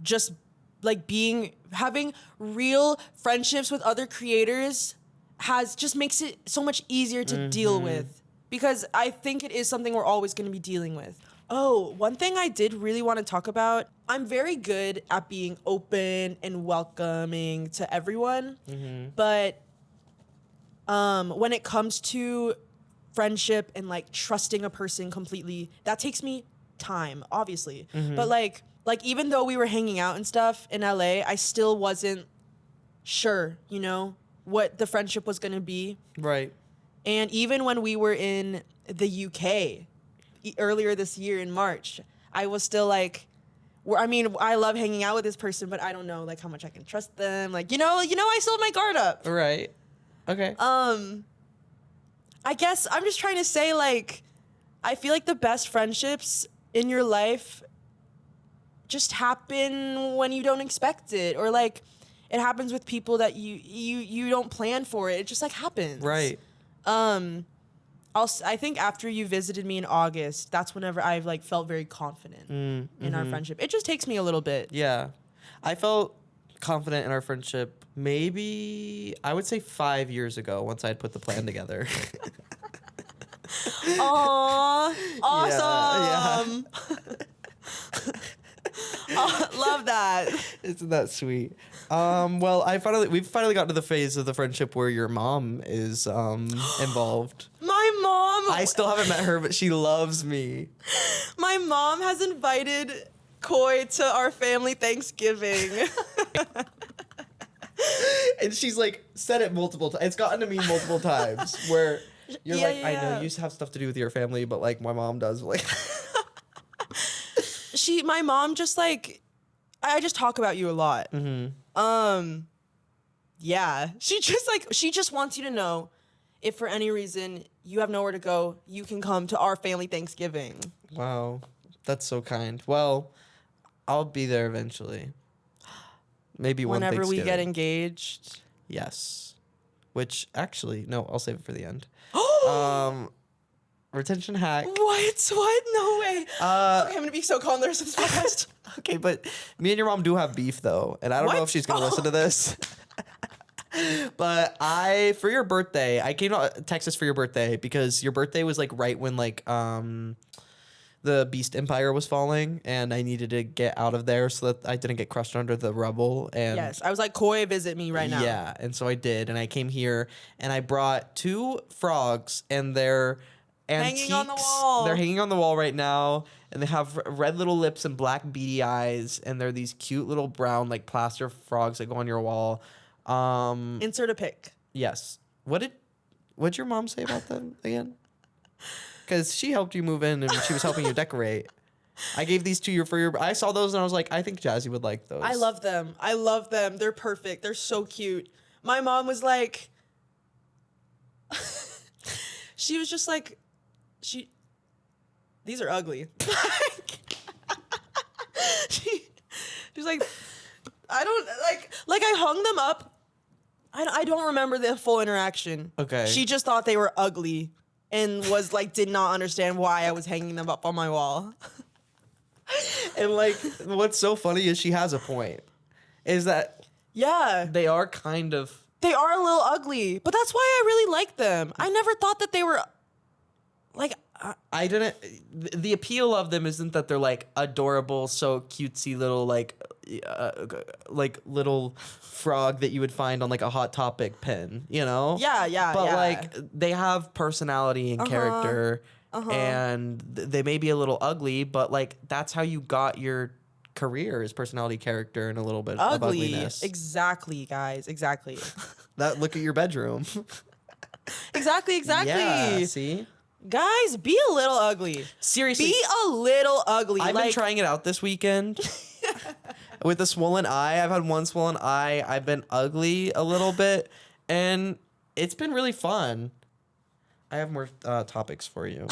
just like having real friendships with other creators just makes it so much easier to deal with, because I think it is something we're always going to be dealing with. Oh, one thing I did really want to talk about, I'm very good at being open and welcoming to everyone, but when it comes to friendship and like trusting a person completely, that takes me time, obviously. But like even though we were hanging out and stuff in LA, I still wasn't sure, you know, what the friendship was going to be. Right. And even when we were in the UK earlier this year in March, I was still like, I love hanging out with this person, but I don't know like how much I can trust them. Like, you know, I still have my guard up. Right. Okay. I guess I'm just trying to say, like, I feel like the best friendships in your life just happen when you don't expect it, or like it happens with people that you don't plan for it. It just like happens. Right. I think after you visited me in August, that's whenever I've like felt very confident in our friendship. It just takes me a little bit. Yeah. I felt confident in our friendship maybe, I would say 5 years ago once I had put the plan together. Aww, awesome. Yeah. Love that. Isn't that sweet? Well, we've finally gotten to the phase of the friendship where your mom is involved. My mom. I still haven't met her, but she loves me. My mom has invited Koi to our family Thanksgiving. And she's like said it multiple times. It's gotten to me multiple times where you're I know you have stuff to do with your family, but like my mom does. Like, my mom just like, I just talk about you a lot. Yeah, she just wants you to know, if for any reason you have nowhere to go, you can come to our family Thanksgiving. wow, that's so kind. Well, I'll be there eventually. Maybe Whenever one we get Thanksgiving. engaged. Yes. Which actually, no, I'll save it for the end. Retention hack. What? No way. Okay, I'm gonna be so calm the rest of this podcast. Okay, but me and your mom do have beef though, and I don't know What? if she's gonna listen to this. But for your birthday, I came to Texas for your birthday because your birthday was like right when like the Beast Empire was falling, and I needed to get out of there so that I didn't get crushed under the rubble. And Yes, I was like, Koi, visit me right now. yeah, and so I did, and I came here and I brought 2 frogs, and they're antiques. Hanging on the wall. They're hanging on the wall right now, and they have red little lips and black beady eyes, and they're these cute little brown like plaster frogs that go on your wall. Insert a pic. Yes. What'd your mom say about them again? Because she helped you move in and she was helping you decorate. I gave these to you for your. I saw those and I was like, I think Jazzy would like those. I love them. They're perfect. They're so cute. My mom was like, she was just like, these are ugly. She's like, I don't like I hung them up. I don't remember the full interaction. Okay. She just thought they were ugly and was like, did not understand why I was hanging them up on my wall. And like, what's so funny is she has a point. Is that Yeah. they are kind of. They are a little ugly, but that's why I really like them. I never thought that they were like I didn't. The appeal of them isn't that they're like adorable, so cutesy little like little frog that you would find on like a Hot Topic pin, you know? yeah. But like they have personality and character, Uh-huh. and they may be a little ugly, but like that's how you got your career is personality, character, and a little bit of ugly. ugliness. Exactly, guys. Exactly. Look at your bedroom. exactly. Yeah, see? Guys, be a little ugly. Seriously. Be a little ugly. I've been trying it out this weekend. With a swollen eye. I've had one swollen eye. I've been ugly a little bit, and it's been really fun. I have more topics for you.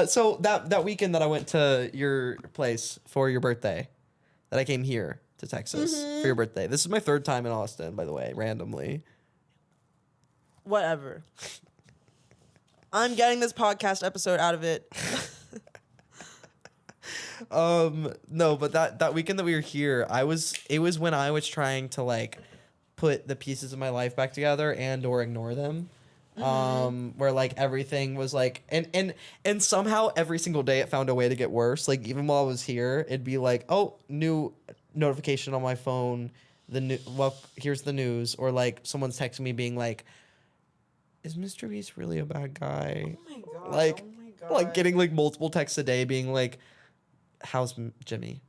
So that weekend that I went to your place for your birthday, that I came here to Texas for your birthday. This is my 3rd time in Austin, by the way, randomly. Whatever. I'm getting this podcast episode out of it. No, but that weekend that we were here, it was when I was trying to like put the pieces of my life back together and or ignore them. Where like everything was like and somehow every single day it found a way to get worse. Like even while I was here, it'd be like, oh, new notification on my phone, here's the news, or like someone's texting me being like, is Mr. Beast really a bad guy? Oh my god. Like, oh my god. like getting like multiple texts a day being like, how's Jimmy?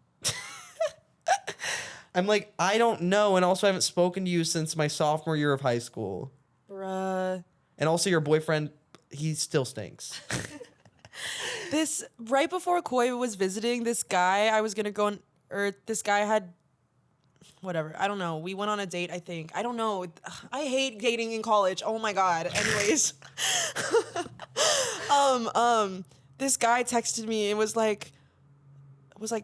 I'm like, I don't know, and also I haven't spoken to you since my sophomore year of high school. Bruh. And also your boyfriend, he still stinks. This right before Koi was visiting, this guy I was gonna go on, or this guy had whatever. I don't know. We went on a date, I think. I don't know. I hate dating in college. Oh my god. Anyways. this guy texted me and was like,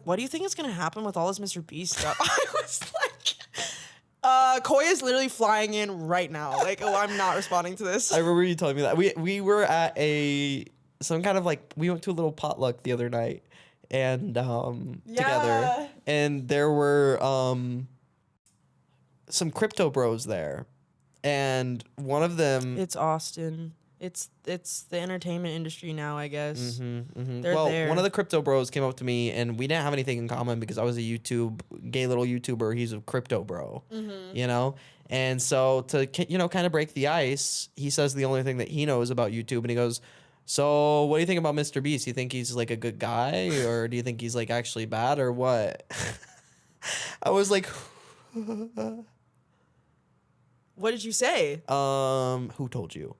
what do you think is gonna happen with all this Mr. Beast stuff? I was like, Koi is literally flying in right now. Like, oh, I'm not responding to this. I remember you telling me that. We were at some kind of like, we went to a little potluck the other night and together, and there were some crypto bros there, and one of them. It's Austin. It's the entertainment industry now, I guess. They're Well, there. one of the crypto bros came up to me, and we didn't have anything in common because I was a gay little YouTuber. He's a crypto bro, you know? And so to, kind of break the ice, he says the only thing that he knows about YouTube, and he goes, so what do you think about Mr. Beast? You think he's like a good guy, or do you think he's like actually bad, or what? I was like, what did you say? who told you?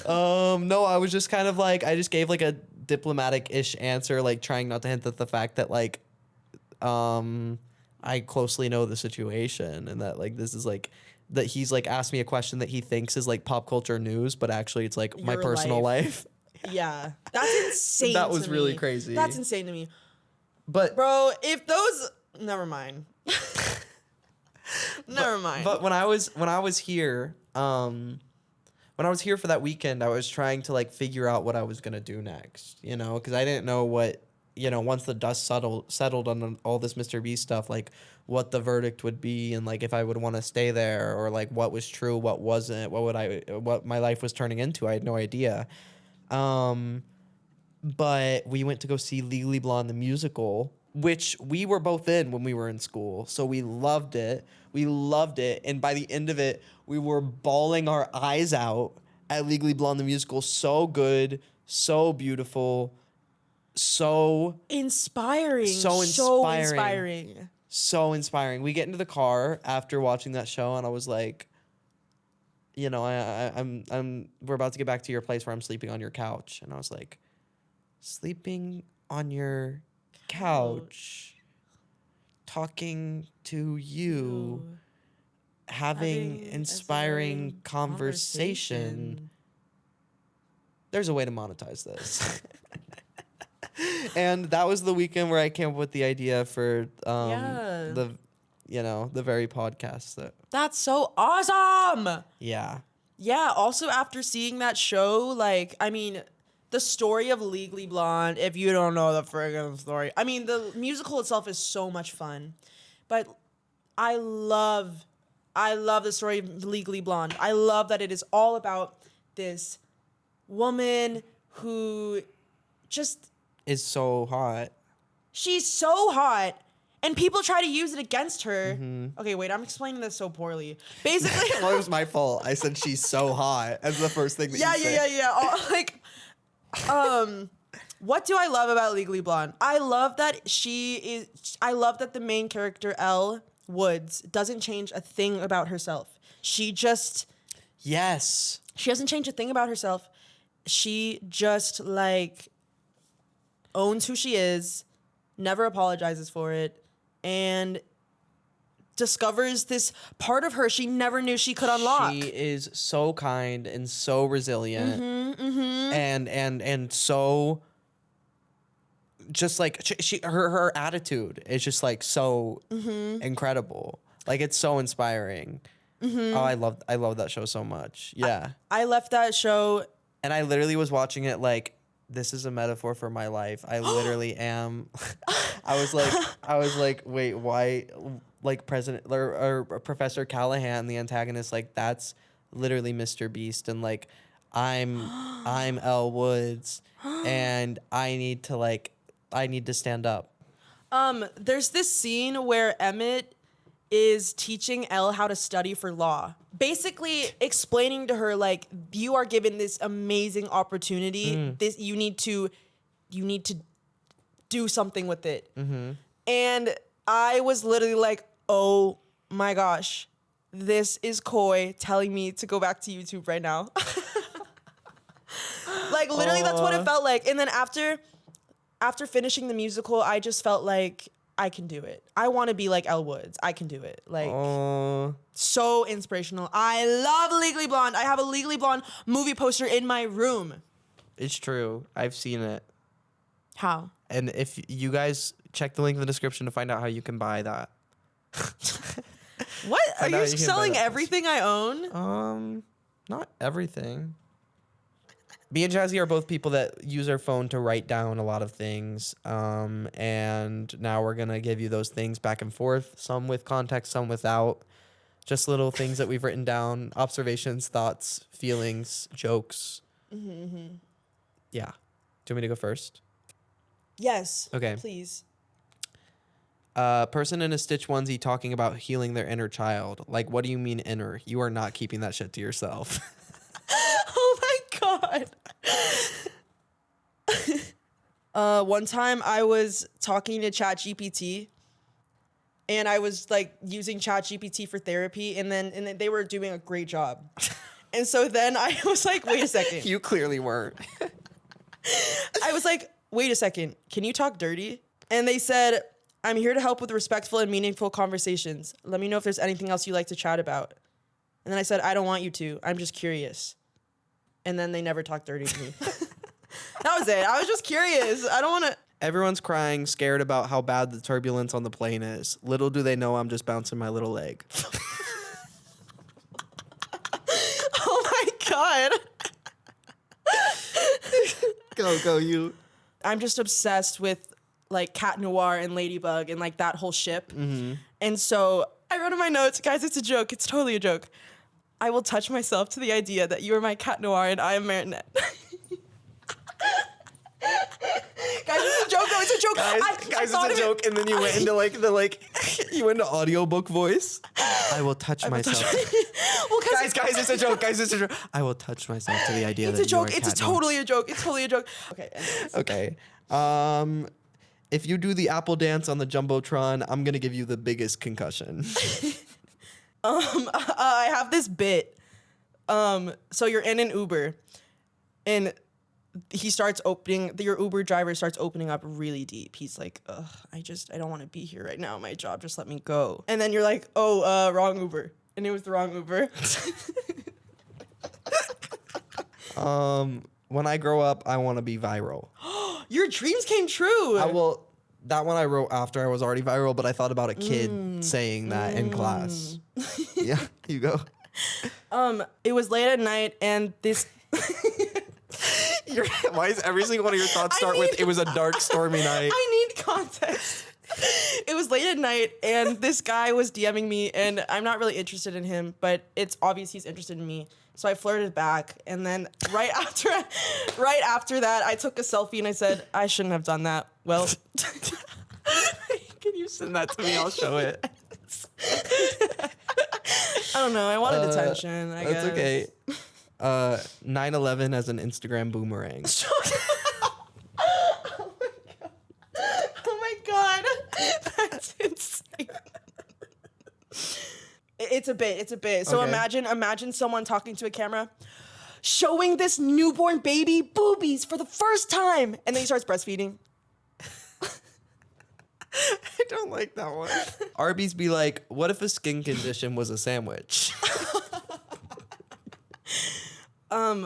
No, I was just kind of like, I just gave like a diplomatic-ish answer, like trying not to hint at the fact that like, I closely know the situation, and that like this is like that he's like asked me a question that he thinks is like pop culture news, but actually it's like my Your personal life. Yeah, that's insane. That was to really me. crazy. That's insane to me, But bro. If those, never mind. Never mind. But when I was here, when I was here for that weekend, I was trying to like figure out what I was gonna do next, because I didn't know what, once the dust settled on all this Mr. Beast stuff, like what the verdict would be, and like if I would want to stay there, or like what was true, what wasn't, what my life was turning into. I had no idea. But we went to go see Legally Blonde the musical, which we were both in when we were in school, so we loved it. And by the end of it, we were bawling our eyes out at Legally Blonde the musical. So good, so beautiful, so inspiring. So inspiring. So inspiring. We get into the car after watching that show, and I was like, we're about to get back to your place where I'm sleeping on your couch, and I was like, sleeping on your couch, talking to you, having inspiring conversation. There's a way to monetize this. And that was the weekend where I came up with the idea for the very podcast That's so awesome. Yeah. Yeah, also after seeing that show, like, I mean, the story of Legally Blonde, if you don't know the friggin' story, I mean, the musical itself is so much fun. But I love the story of Legally Blonde. I love that it is all about this woman who just is so hot. She's so hot, and people try to use it against her. Okay, wait, I'm explaining this so poorly. Basically, well, it was my fault. I said she's so hot as the first thing that you said. Yeah. What do I love about Legally Blonde? I love that the main character, Elle Woods, doesn't change a thing about herself. She doesn't change a thing about herself. She just like owns who she is, never apologizes for it, and discovers this part of her she never knew she could unlock. She is so kind and so resilient, and so just like her attitude is just like so incredible. Like it's so inspiring. Oh, I love that show so much. Yeah, I left that show, and I literally was watching it like, this is a metaphor for my life. I literally am. I was like, wait, why? Like President or Professor Callahan, the antagonist, like that's literally Mr. Beast, and like I'm Elle Woods, and I need to stand up. There's this scene where Emmett is teaching Elle how to study for law. Basically explaining to her, like, you are given this amazing opportunity. You need to do something with it. And I was literally like, oh my gosh, this is Koi telling me to go back to YouTube right now. Like literally that's what it felt like. And then after finishing the musical, I just felt like I can do it. I want to be like Elle Woods. I can do it. Like, so inspirational. I love Legally Blonde. I have a Legally Blonde movie poster in my room. It's true. I've seen it. How? And if you guys check the link in the description to find out how you can buy that. What? Are know you you can buy selling that. everything I own? Not everything. Me and Jazzy are both people that use our phone to write down a lot of things. And now we're gonna give you those things back and forth, some with context, some without. Just little things that we've written down, observations, thoughts, feelings, jokes. Yeah. Do you want me to go first? Yes. Okay. Please. Person in a Stitch onesie talking about healing their inner child. Like, what do you mean inner? You are not keeping that shit to yourself. Oh my god. One time I was talking to ChatGPT, and I was like using ChatGPT for therapy, and then they were doing a great job. And so then I was like, wait a second. You clearly weren't. I was like, wait a second. Can you talk dirty? And they said, I'm here to help with respectful and meaningful conversations. Let me know if there's anything else you'd like to chat about. And then I said, I don't want you to. I'm just curious. And then they never talked dirty to me. That was it. I was just curious. I don't want to. Everyone's crying, scared about how bad the turbulence on the plane is. Little do they know I'm just bouncing my little leg. Oh my God. Go, you. I'm just obsessed with like Cat Noir and Ladybug and like that whole ship. And so I wrote in my notes, guys, it's a joke. It's totally a joke. I will touch myself to the idea that you are my Cat Noir and I am Marinette. Guys, it's a joke. No, it's a joke. Guys, it's a joke. And then you went into you went into audiobook voice. I will touch myself. Well, guys, it's a joke. Guys, it's a joke. I will touch myself to the idea it's that a joke. you are It's Cat Noir. totally a joke. It's totally a joke. Okay. Anyways. Okay. If you do the Apple dance on the Jumbotron, I'm gonna give you the biggest concussion. I have this bit. So you're in an Uber, and your Uber driver starts opening up really deep. He's like, ugh, I don't want to be here right now. My job, just let me go. And then you're like, oh, wrong Uber. And it was the wrong Uber. When I grow up, I want to be viral. Your dreams came true. That one I wrote after I was already viral, but I thought about a kid saying that in class. Yeah, you go. It was late at night, and this... Why is every single one of your thoughts start with, it was a dark, stormy night? I need context. It was late at night, and this guy was DMing me, and I'm not really interested in him, but it's obvious he's interested in me. So I flirted back, and then right after that, I took a selfie, and I said, I shouldn't have done that. Well, Can you send that to me? I'll show it. I don't know. I wanted attention, I guess. That's okay. 9/11 as an Instagram boomerang. Oh my god. That's insane. It's a bit. So Okay. imagine someone talking to a camera, showing this newborn baby boobies for the first time, and then he starts breastfeeding. I don't like that one. Arby's be like, what if a skin condition was a sandwich?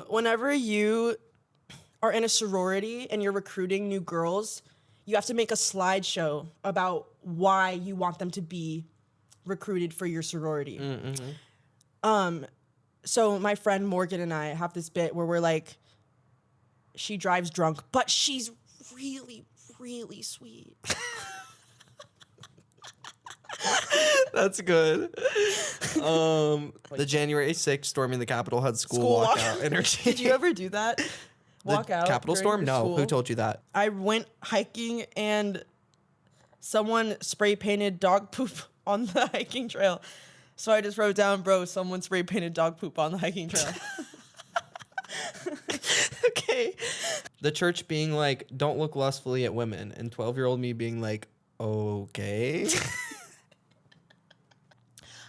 Whenever you are in a sorority and you're recruiting new girls, you have to make a slideshow about why you want them to be recruited for your sorority. So my friend Morgan and I have this bit where we're like, she drives drunk, but she's really, really sweet. That's good. The January 6th storming the Capitol had school walkout energy. Did you ever do that? Walk out? Capitol during storm? your No. school? Who told you that? I went hiking and someone spray painted dog poop on the hiking trail. So I just wrote down, bro, someone spray painted dog poop on the hiking trail. Okay. The church being like, don't look lustfully at women. And 12-year-old me being like, okay.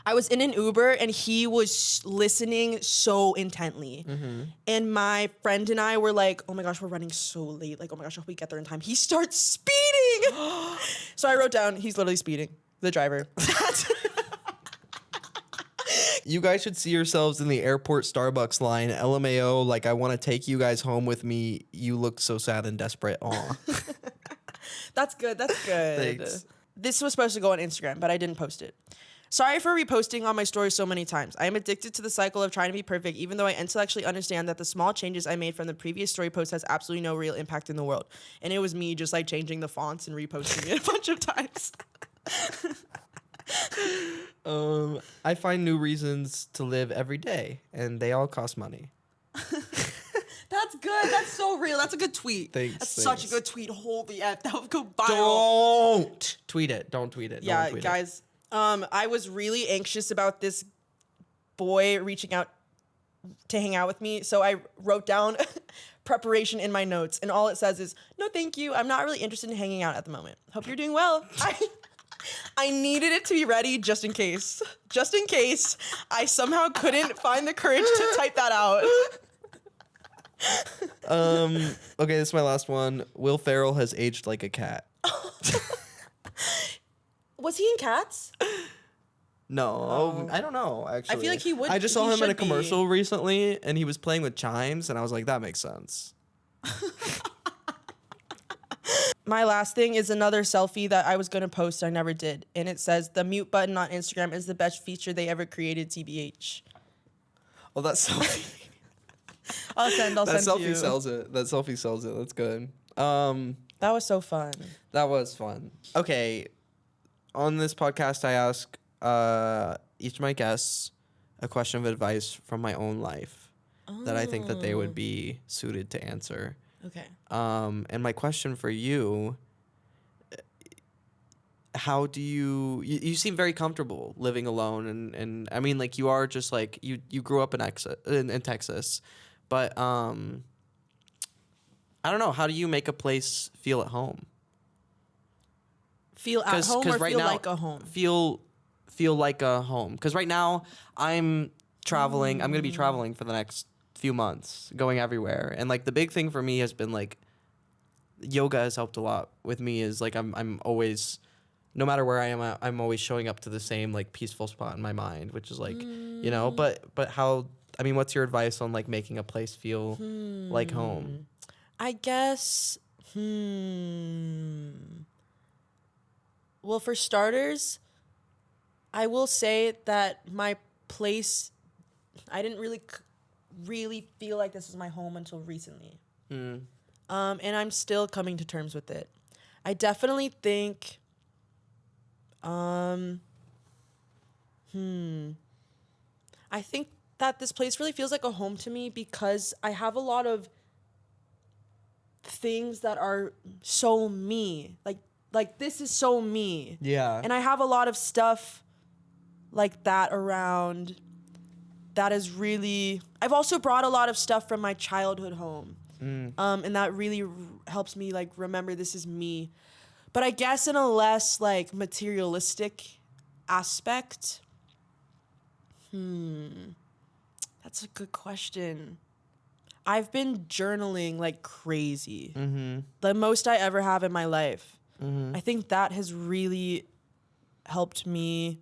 I was in an Uber and he was listening so intently. And my friend and I were like, oh my gosh, we're running so late. Like, oh my gosh, I hope we get there in time. He starts speeding. So I wrote down, he's literally speeding, the driver. You guys should see yourselves in the airport Starbucks line. LMAO, like I want to take you guys home with me. You look so sad and desperate. Aw. That's good. That's good. Thanks. This was supposed to go on Instagram, but I didn't post it. Sorry for reposting on my story so many times. I am addicted to the cycle of trying to be perfect, even though I intellectually understand that the small changes I made from the previous story post has absolutely no real impact in the world. And it was me just like changing the fonts and reposting it a bunch of times. I find new reasons to live every day, and they all cost money. That's good. That's so real. That's a good tweet. Thanks. Such a good tweet. Holy F. That would go viral. Don't tweet it. Don't tweet it. Yeah, Don't tweet guys. I was really anxious about this boy reaching out to hang out with me, so I wrote down preparation in my notes, and all it says is, "No, thank you. I'm not really interested in hanging out at the moment. Hope you're doing well." I needed it to be ready just in case. Just in case I somehow couldn't find the courage to type that out. Okay, this is my last one. Will Ferrell has aged like a cat. Was he in Cats? No, I don't know, actually. I feel like he would- I just saw he him in a should be. commercial recently, and he was playing with chimes, and I was like, that makes sense. My last thing is another selfie that I was going to post. I never did. And it says, the mute button on Instagram is the best feature they ever created, TBH. Well, that selfie... I'll send that to you. selfie sells it. That selfie sells it. That's good. That was so fun. That was fun. Okay. On this podcast, I ask each of my guests a question of advice from my own life that I think that they would be suited to answer. Okay. And my question for you, how do you seem very comfortable living alone, and I mean, like, you are just like, you grew up in Texas, but I don't know, how do you make a place feel at home? Feel at home or right feel now, like a home? Feel like a home. Because right now I'm traveling. I'm going to be traveling for the next few months, going everywhere. And like the big thing for me has been like yoga has helped a lot with me. Is like I'm always, no matter where I am, I'm always showing up to the same like peaceful spot in my mind, which is like, you know, but how, I mean, what's your advice on like making a place feel like home? I guess, well, for starters, I will say that my place, I didn't really feel like this was my home until recently. And I'm still coming to terms with it. I definitely think, I think that this place really feels like a home to me because I have a lot of things that are so me. Like this is so me. Yeah. And I have a lot of stuff like that around that is really, I've also brought a lot of stuff from my childhood home. And that really helps me like remember this is me. But I guess in a less like materialistic aspect, that's a good question. I've been journaling like crazy. The most I ever have in my life. I think that has really helped me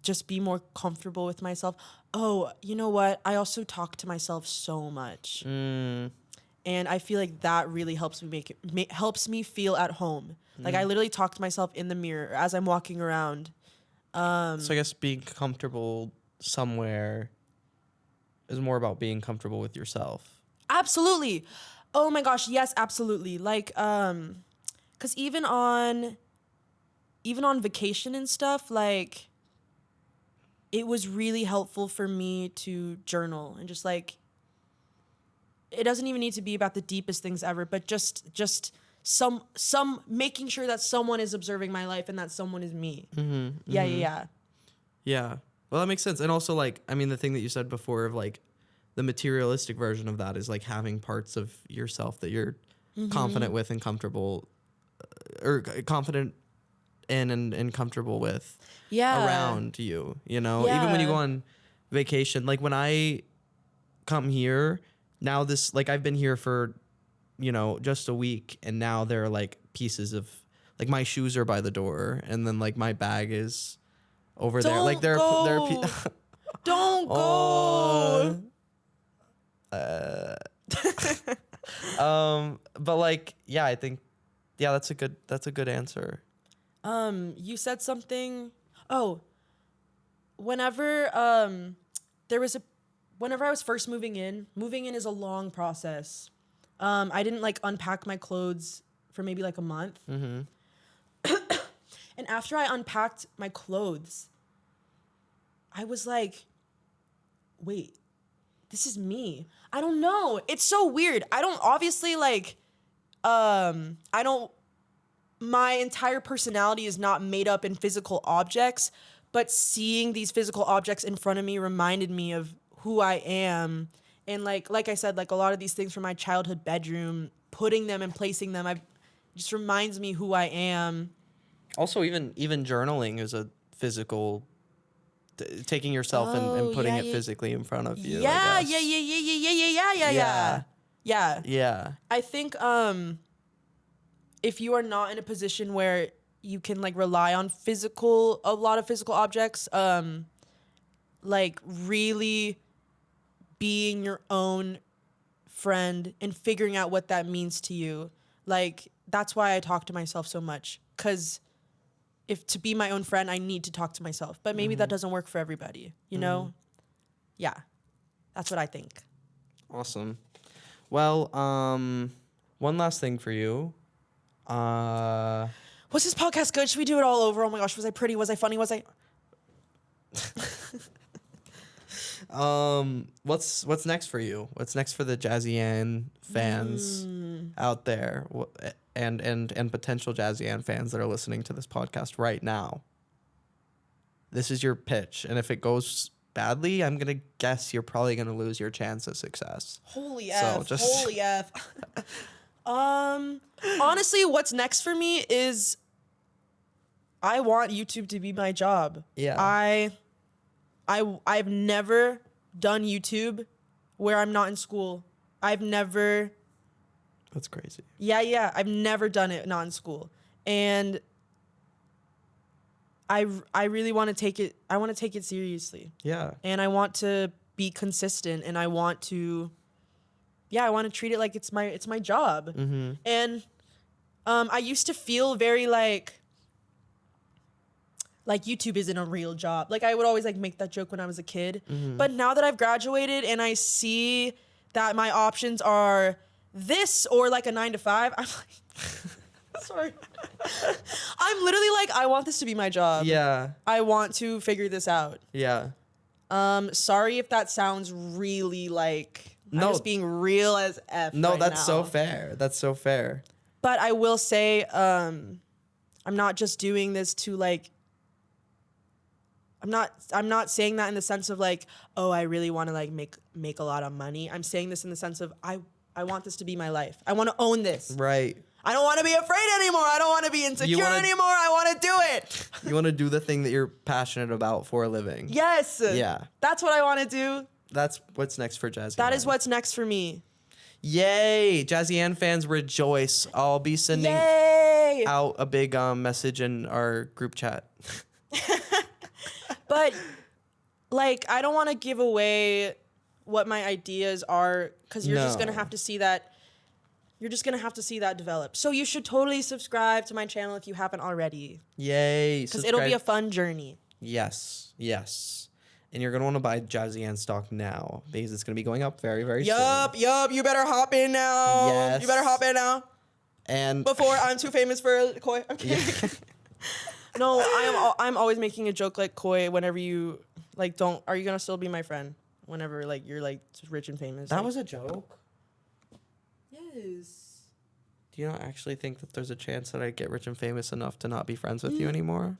just be more comfortable with myself. Oh, you know what? I also talk to myself so much. And I feel like that really helps me helps me feel at home. Like I literally talk to myself in the mirror as I'm walking around. So I guess being comfortable somewhere is more about being comfortable with yourself. Absolutely. Oh my gosh, yes, absolutely. Like, cause even on vacation and stuff, like, it was really helpful for me to journal and just like, it doesn't even need to be about the deepest things ever, but just some making sure that someone is observing my life and that someone is me. Yeah. Yeah. Well, that makes sense. And also, like, I mean, the thing that you said before of like the materialistic version of that is like having parts of yourself that you're confident with and comfortable or confident in and comfortable with around you, you know, even when you go on vacation, like when I come here now, this, like, I've been here for, you know, just a week, and now there are like pieces of like my shoes are by the door, and then like my bag is over there. Like Don't go. Don't Oh. go. But like, yeah, I think, yeah, that's a good answer. You said something. Oh, whenever there was a whenever I was first moving in is a long process. I didn't like unpack my clothes for maybe like a month. Mm-hmm. And after I unpacked my clothes, I was like, wait, this is me. I don't know. It's so weird. I don't obviously like I don't my entire personality is not made up in physical objects, but seeing these physical objects in front of me reminded me of who I am. And like I said, like a lot of these things from my childhood bedroom, putting them and placing them, I just reminds me who I am. Also, even journaling is a physical, taking yourself and putting it physically in front of you. Yeah, I guess. Yeah. Yeah. I think if you are not in a position where you can like rely on a lot of physical objects, like really being your own friend and figuring out what that means to you. Like that's why I talk to myself so much, because if to be my own friend, I need to talk to myself. But maybe that doesn't work for everybody, you know? Yeah. That's what I think. Awesome. Well, one last thing for you. Was this podcast good? Should we do it all over? Oh my gosh, was I pretty? Was I funny? Was I... What's next for you? What's next for the Jazzy Anne fans out there, and potential Jazzy Anne fans that are listening to this podcast right now? This is your pitch, and if it goes badly, I'm gonna guess you're probably gonna lose your chance of success. Holy So F. Holy F. Honestly, what's next for me is I want YouTube to be my job. Yeah. I've never done YouTube where I'm not in school. I've never... That's crazy. Yeah. I've never done it not in school. And I really want to take it... I want to take it seriously. Yeah. And I want to be consistent, and I want to... Yeah, I want to treat it like it's my job. Mm-hmm. And I used to feel very like YouTube isn't a real job. Like I would always like make that joke when I was a kid. Mm-hmm. But now that I've graduated and I see that my options are this or like a 9 to 5, I'm like, sorry. I'm literally like, I want this to be my job. Yeah. I want to figure this out. Yeah. Sorry if that sounds really like, No. I'm just being real as F. No, right that's now. so fair. That's so fair. But I will say, I'm not just doing this to like, I'm not saying that in the sense of like, oh, I really want to like make a lot of money. I'm saying this in the sense of I want this to be my life. I want to own this. Right. I don't want to be afraid anymore. I don't want to be insecure anymore. I want to do it. You want to do the thing that you're passionate about for a living. Yes. Yeah. That's what I want to do. That's what's next for Jazzy. That is what's next for me. Yay! Jazzy Anne fans rejoice. I'll be sending Yay! out a big message in our group chat. But like, I don't want to give away what my ideas are, because you're just No. gonna have to see that. You're just gonna have to see that develop. So you should totally subscribe to my channel if you haven't already, Yay! because it'll be a fun journey. Yes. And you're gonna want to buy Jazzy Anne stock now because it's gonna be going up very, very soon. Yup. You better hop in now. Yes. You better hop in now And before I'm too famous for Koi. I'm kidding. Yeah. No, I'm always making a joke like Koi whenever you like don't. Are you gonna still be my friend whenever like you're like rich and famous? That Like, was a joke. yes. Do you not actually think that there's a chance that I get rich and famous enough to not be friends with you anymore?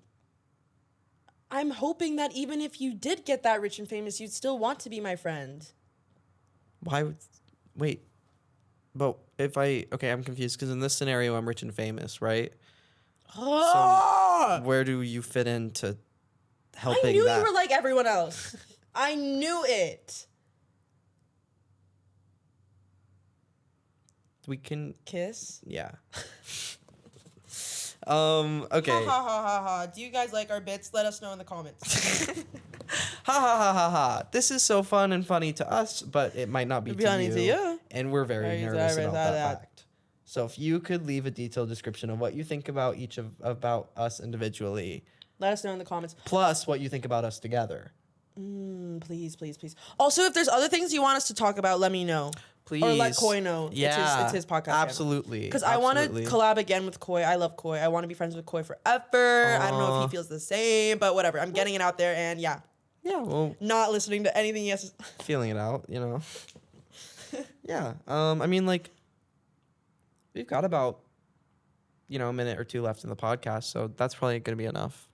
I'm hoping that even if you did get that rich and famous, you'd still want to be my friend. Why would... Wait. But if I... Okay, I'm confused because in this scenario, I'm rich and famous, right? Oh! Where do you fit into helping I knew that? you were like everyone else. I knew it. We can... Kiss. Yeah. Okay. Ha ha ha ha ha. Do you guys like our bits? Let us know in the comments. Ha ha ha ha ha. This is so fun and funny to us, but it might not be to funny you. to you. And we're very Very nervous nervous about about that that. fact. So if you could leave a detailed description of what you think about about us individually, Let us know in the comments. plus what you think about us together. Please, please, please. Also, if there's other things you want us to talk about, let me know. Please. Or let Koi know. Yeah. It's his podcast. Absolutely. Because I want to collab again with Koi. I love Koi. I want to be friends with Koi forever. I don't know if he feels the same, but whatever. I'm getting it out there, and yeah. Yeah, well, Not listening to anything he has to feeling it out, you know. Yeah. I mean, like, we've got about, a minute or two left in the podcast, so that's probably going to be enough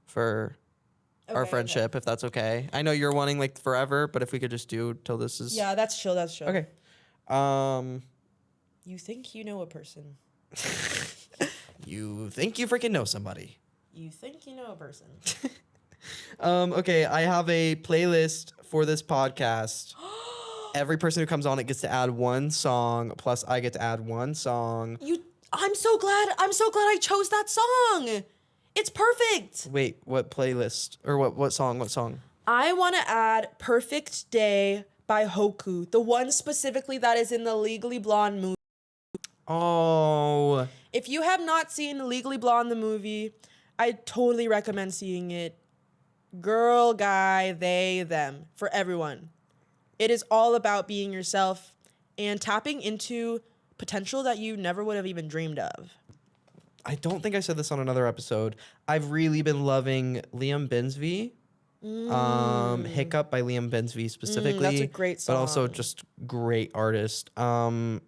for our friendship, if that's okay. I know you're wanting, like, forever, but if we could just do till this is... Yeah, that's chill. That's chill. Okay. You think you know a person. You think you freaking know somebody. You think you know a person. Okay, I have a playlist for this podcast. Every person who comes on it gets to add one song, plus I get to add one song. I'm so glad I chose that song. It's perfect. Wait, what playlist? Or what song? What song? I want to add Perfect Day by Hoku, the one specifically that is in the Legally Blonde movie. Oh. If you have not seen Legally Blonde the movie, I totally recommend seeing it. Girl, guy, they, them, for everyone. It is all about being yourself and tapping into potential that you never would have even dreamed of. I don't think I said this on another episode. I've really been loving Liam Binsby. Hiccup by Liam Binsby specifically. That's a great song. But also just great artist. I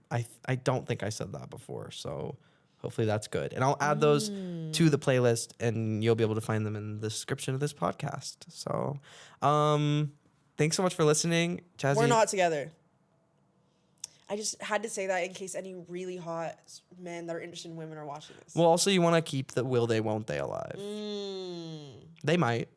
don't think I said that before, so hopefully that's good. And I'll add those to the playlist, and you'll be able to find them in the description of this podcast. So, thanks so much for listening, Jazzy. We're not together. I just had to say that in case any really hot men that are interested in women are watching this. Well, also you want to keep the will they, won't they alive. They might.